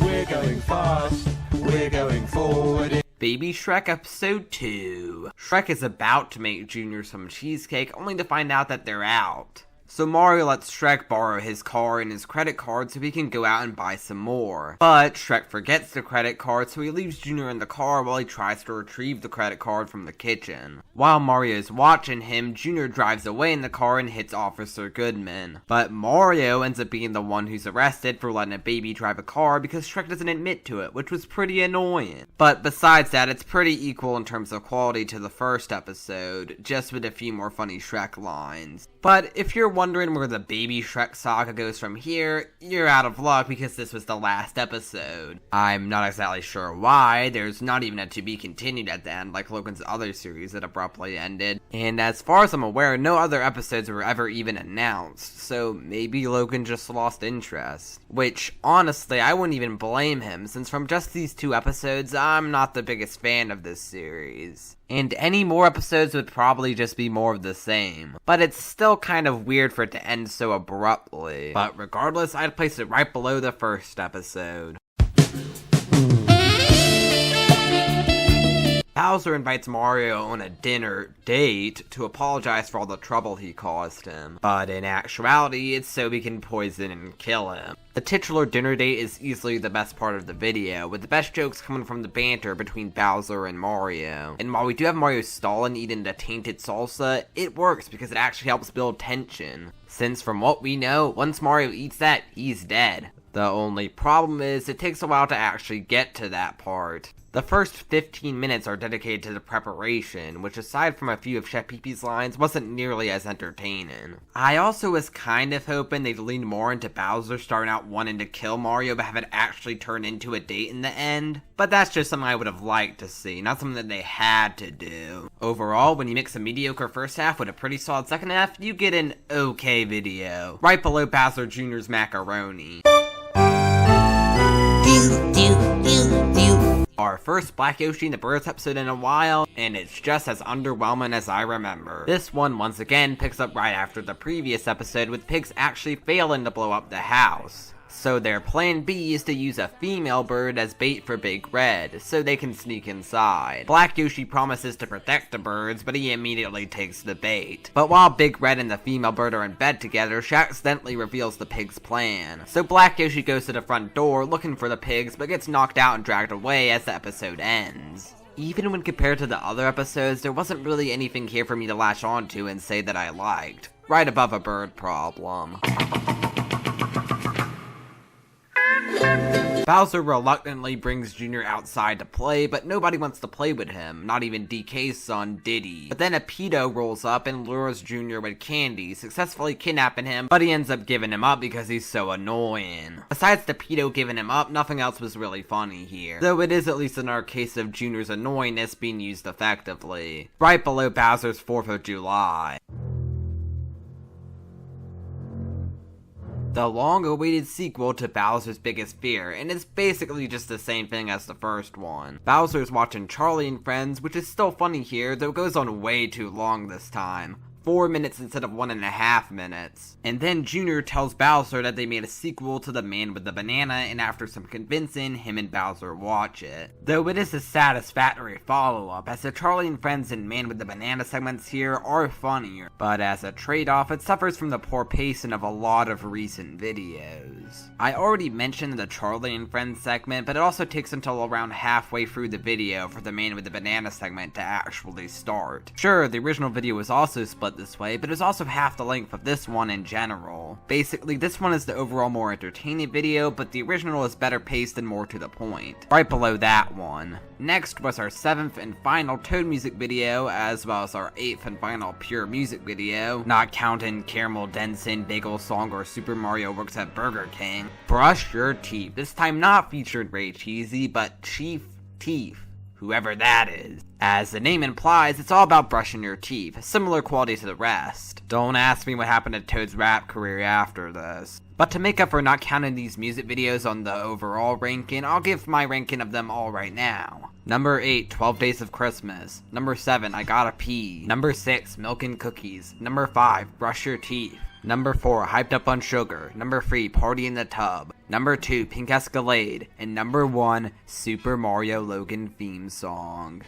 We're going fast, we're going forward. Baby Shrek Episode 2. Shrek is about to make Junior some cheesecake, only to find out that they're out. So Mario lets Shrek borrow his car and his credit card so he can go out and buy some more. But Shrek forgets the credit card, so he leaves Junior in the car while he tries to retrieve the credit card from the kitchen. While Mario's watching him, Junior drives away in the car and hits Officer Goodman. But Mario ends up being the one who's arrested for letting a baby drive a car because Shrek doesn't admit to it, which was pretty annoying. But besides that, it's pretty equal in terms of quality to the first episode, just with a few more funny Shrek lines. But if you're wondering where the Baby Shrek saga goes from here, you're out of luck because this was the last episode. I'm not exactly sure why, there's not even a to be continued at the end like Logan's other series that abruptly ended. And as far as I'm aware, no other episodes were ever even announced, so maybe Logan just lost interest. Which, honestly, I wouldn't even blame him, since from just these 2 episodes, I'm not the biggest fan of this series. And any more episodes would probably just be more of the same. But it's still kind of weird for it to end so abruptly. But regardless, I'd place it right below the first episode. Bowser invites Mario on a dinner date to apologize for all the trouble he caused him. But in actuality, it's so he can poison and kill him. The titular dinner date is easily the best part of the video, with the best jokes coming from the banter between Bowser and Mario. And while we do have Mario stalling eating the tainted salsa, it works because it actually helps build tension. Since from what we know, once Mario eats that, he's dead. The only problem is, it takes a while to actually get to that part. The first 15 minutes are dedicated to the preparation, which aside from a few of Chef Pee-Pee's lines, wasn't nearly as entertaining. I also was kind of hoping they'd lean more into Bowser starting out wanting to kill Mario but have it actually turn into a date in the end. But that's just something I would have liked to see, not something that they had to do. Overall, when you mix a mediocre first half with a pretty solid second half, you get an okay video, right below Bowser Jr.'s macaroni. Our first Black Yoshi and the Birds episode in a while, and it's just as underwhelming as I remember. This one once again picks up right after the previous episode, with pigs actually failing to blow up the house. So their plan B is to use a female bird as bait for Big Red, so they can sneak inside. Black Yoshi promises to protect the birds, but he immediately takes the bait. But while Big Red and the female bird are in bed together, she accidentally reveals the pig's plan. So Black Yoshi goes to the front door looking for the pigs, but gets knocked out and dragged away as the episode ends. Even when compared to the other episodes, there wasn't really anything here for me to latch onto and say that I liked. Right above a bird problem. Bowser reluctantly brings Junior outside to play, but nobody wants to play with him, not even DK's son, Diddy. But then a pedo rolls up and lures Junior with candy, successfully kidnapping him, but he ends up giving him up because he's so annoying. Besides the pedo giving him up, nothing else was really funny here, though it is at least another case of Junior's annoyingness being used effectively. Right below Bowser's 4th of July. The long-awaited sequel to Bowser's Biggest Fear, and it's basically just the same thing as the first one. Bowser's watching Charlie and Friends, which is still funny here, though it goes on way too long this time. 4 minutes instead of 1.5 minutes. And then Junior tells Bowser that they made a sequel to The Man with the Banana, and after some convincing, him and Bowser watch it. Though it is a satisfactory follow-up, as the Charlie and Friends and Man with the Banana segments here are funnier, but as a trade-off, it suffers from the poor pacing of a lot of recent videos. I already mentioned the Charlie and Friends segment, but it also takes until around halfway through the video for the Man with the Banana segment to actually start. Sure, the original video was also split this way, but it was also half the length of this one in general. Basically, this one is the overall more entertaining video, but the original is better paced and more to the point. Right below that one. Next was our 7th and final Toad music video, as well as our 8th and final pure music video, not counting Caramel Denson, Bagel Song, or Super Mario Works at Burger King. Brush Your Teeth, this time not featured Ray Cheesy, but Chief Teeth, whoever that is. As the name implies, it's all about brushing your teeth, similar quality to the rest. Don't ask me what happened to Toad's rap career after this. But to make up for not counting these music videos on the overall ranking, I'll give my ranking of them all right now. Number 8, 12 Days of Christmas. Number 7, I Gotta Pee. Number 6, Milk and Cookies. Number 5, Brush Your Teeth. Number 4, Hyped Up on Sugar. Number 3, Party in the Tub. Number 2, Pink Escalade. And number 1, Super Mario Logan theme song.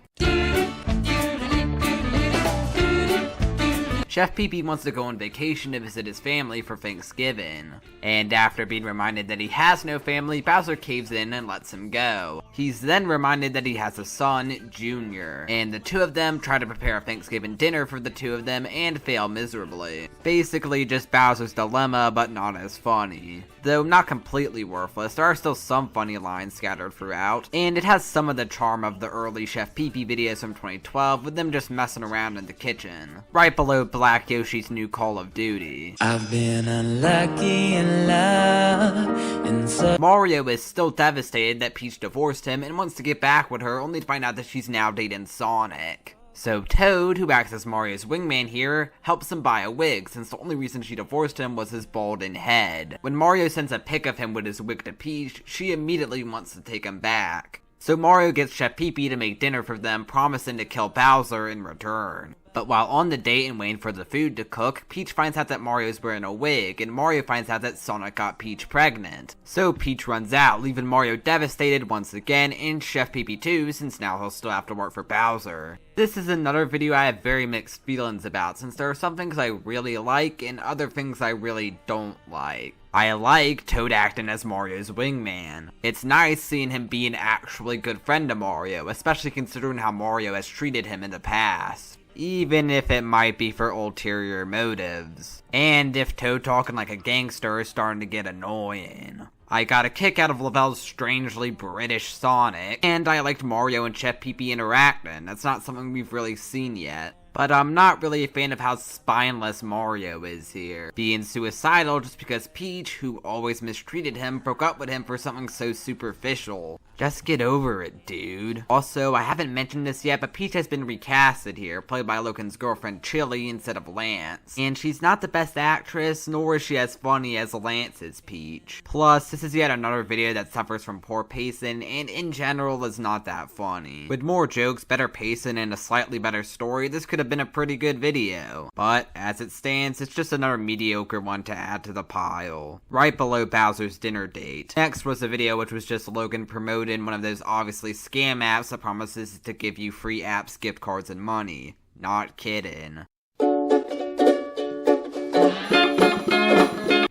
Chef Pee-Pee wants to go on vacation to visit his family for Thanksgiving. And after being reminded that he has no family, Bowser caves in and lets him go. He's then reminded that he has a son, Junior, and the two of them try to prepare a Thanksgiving dinner for the two of them and fail miserably. Basically just Bowser's dilemma, but not as funny. Though not completely worthless, there are still some funny lines scattered throughout, and it has some of the charm of the early Chef Pee-Pee videos from 2012 with them just messing around in the kitchen. Right below Black Yoshi's new Call of Duty. I've been unlucky in love, and so Mario is still devastated that Peach divorced him and wants to get back with her, only to find out that she's now dating Sonic. So Toad, who acts as Mario's wingman here, helps him buy a wig, since the only reason she divorced him was his balding head. When Mario sends a pic of him with his wig to Peach, she immediately wants to take him back. So Mario gets Chef Pee-Pee to make dinner for them, promising to kill Bowser in return. But while on the date and waiting for the food to cook, Peach finds out that Mario's wearing a wig, and Mario finds out that Sonic got Peach pregnant. So Peach runs out, leaving Mario devastated once again, and Chef Pee-Pee too, since now he'll still have to work for Bowser. This is another video I have very mixed feelings about, since there are some things I really like, and other things I really don't like. I like Toad acting as Mario's wingman. It's nice seeing him be an actually good friend to Mario, especially considering how Mario has treated him in the past. Even if it might be for ulterior motives. And if Toad talking like a gangster is starting to get annoying. I got a kick out of Lavelle's strangely British Sonic, and I liked Mario and Chef Pee-Pee interacting. That's not something we've really seen yet. But I'm not really a fan of how spineless Mario is here, being suicidal just because Peach, who always mistreated him, broke up with him for something so superficial. Just get over it, dude. Also, I haven't mentioned this yet, but Peach has been recasted here, played by Logan's girlfriend Chili instead of Lance. And she's not the best actress, nor is she as funny as Lance's Peach. Plus, this is yet another video that suffers from poor pacing, and in general is not that funny. With more jokes, better pacing, and a slightly better story, this could have been a pretty good video. But, as it stands, it's just another mediocre one to add to the pile. Right below Bowser's dinner date. Next was a video which was just Logan promoting one of those obviously scam apps that promises to give you free apps, gift cards, and money. Not kidding.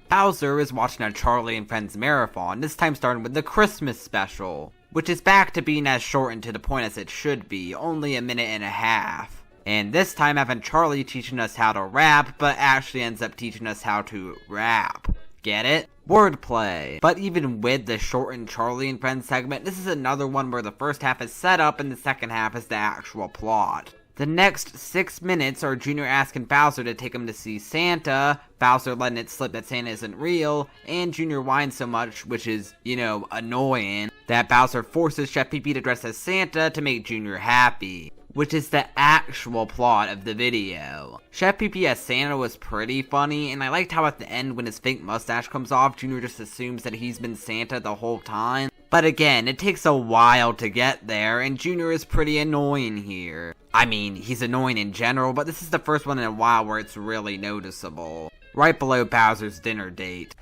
Bowser is watching a Charlie and Friends marathon, this time starting with the Christmas special, which is back to being as short and to the point as it should be, only a minute and a half. And this time having Charlie teaching us how to rap, but actually ends up teaching us how to rap. Get it? Wordplay. But even with the shortened Charlie and Friends segment, this is another one where the first half is set up and the second half is the actual plot. The next 6 minutes are Junior asking Bowser to take him to see Santa, Bowser letting it slip that Santa isn't real, and Junior whines so much, which is, annoying, that Bowser forces Chef Pee-Pee to dress as Santa to make Junior happy. Which is the actual plot of the video. Chef Pee-Pee as Santa was pretty funny, and I liked how at the end when his fake mustache comes off, Junior just assumes that he's been Santa the whole time. But again, it takes a while to get there, and Junior is pretty annoying here. I mean, he's annoying in general, but this is the first one in a while where it's really noticeable. Right below Bowser's dinner date.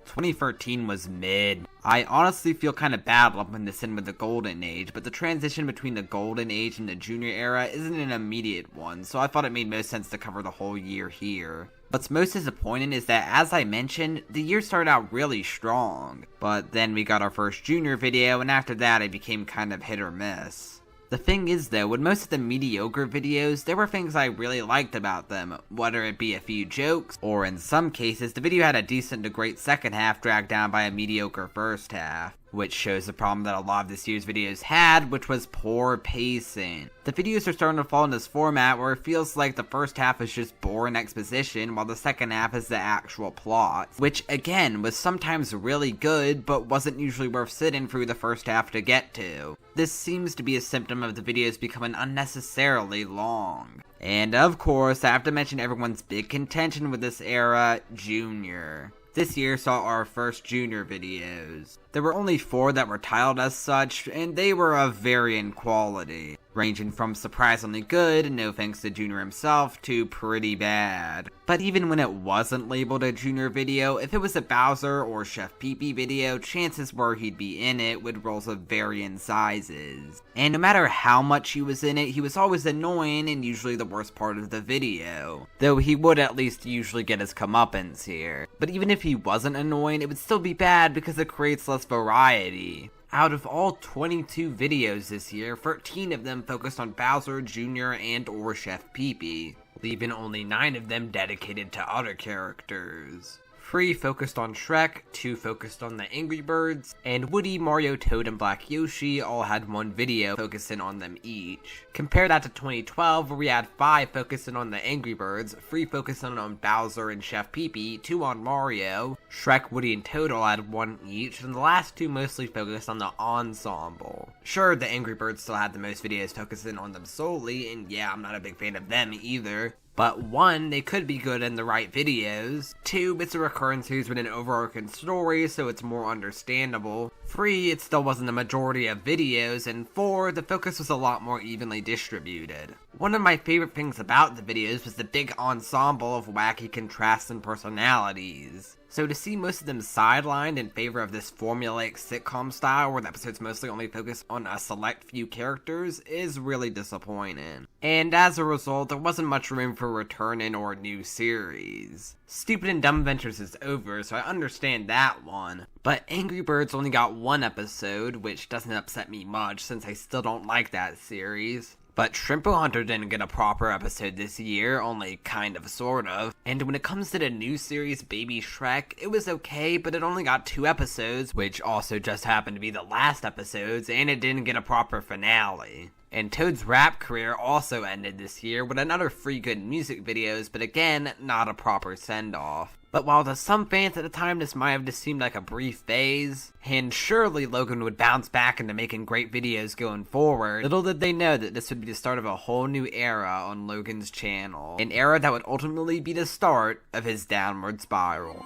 2013 was mid. I honestly feel kind of bad lumping this in with the Golden Age, but the transition between the Golden Age and the Junior era isn't an immediate one, so I thought it made most sense to cover the whole year here. What's most disappointing is that, as I mentioned, the year started out really strong, but then we got our first Junior video, and after that it became kind of hit or miss. The thing is though, with most of the mediocre videos, there were things I really liked about them, whether it be a few jokes, or in some cases, the video had a decent to great second half dragged down by a mediocre first half. Which shows the problem that a lot of this year's videos had, which was poor pacing. The videos are starting to fall in this format where it feels like the first half is just boring exposition, while the second half is the actual plot. Which, again, was sometimes really good, but wasn't usually worth sitting through the first half to get to. This seems to be a symptom of the videos becoming unnecessarily long. And of course, I have to mention everyone's big contention with this era, Junior. This year saw our first Junior videos. There were only 4 that were titled as such, and they were of varying quality, ranging from surprisingly good, no thanks to Junior himself, to pretty bad. But even when it wasn't labeled a Junior video, if it was a Bowser or Chef Pee-Pee video, chances were he'd be in it with roles of varying sizes. And no matter how much he was in it, he was always annoying and usually the worst part of the video. Though he would at least usually get his comeuppance here. But even if he wasn't annoying, it would still be bad because it creates less variety. Out of all 22 videos this year, 13 of them focused on Bowser, Jr. and or Chef Pee-Pee, leaving only 9 of them dedicated to other characters. 3 focused on Shrek, 2 focused on the Angry Birds, and Woody, Mario, Toad, and Black Yoshi all had one video focusing on them each. Compare that to 2012, where we had 5 focusing on the Angry Birds, 3 focusing on Bowser and Chef Pee-Pee, 2 on Mario, Shrek, Woody, and Toad all had 1 each, and the last 2 mostly focused on the ensemble. Sure, the Angry Birds still had the most videos focusing on them solely, and yeah, I'm not a big fan of them either. But 1, they could be good in the right videos. 2, it's a recurring series with an overarching story, so it's more understandable. 3, it still wasn't the majority of videos. And 4, the focus was a lot more evenly distributed. One of my favorite things about the videos was the big ensemble of wacky contrasting personalities. So to see most of them sidelined in favor of this formulaic sitcom style where the episodes mostly only focus on a select few characters is really disappointing. And as a result, there wasn't much room for returning or a new series. Stupid and Dumb Adventures is over, so I understand that one. But Angry Birds only got 1 episode, which doesn't upset me much since I still don't like that series. But Shrimpo Hunter didn't get a proper episode this year, only kind of sort of. And when it comes to the new series Baby Shrek, it was okay, but it only got 2 episodes, which also just happened to be the last episodes, and it didn't get a proper finale. And Toad's rap career also ended this year with another 3 good music videos, but again, not a proper send-off. But while to some fans at the time this might have just seemed like a brief phase, and surely Logan would bounce back into making great videos going forward, little did they know that this would be the start of a whole new era on Logan's channel. An era that would ultimately be the start of his downward spiral.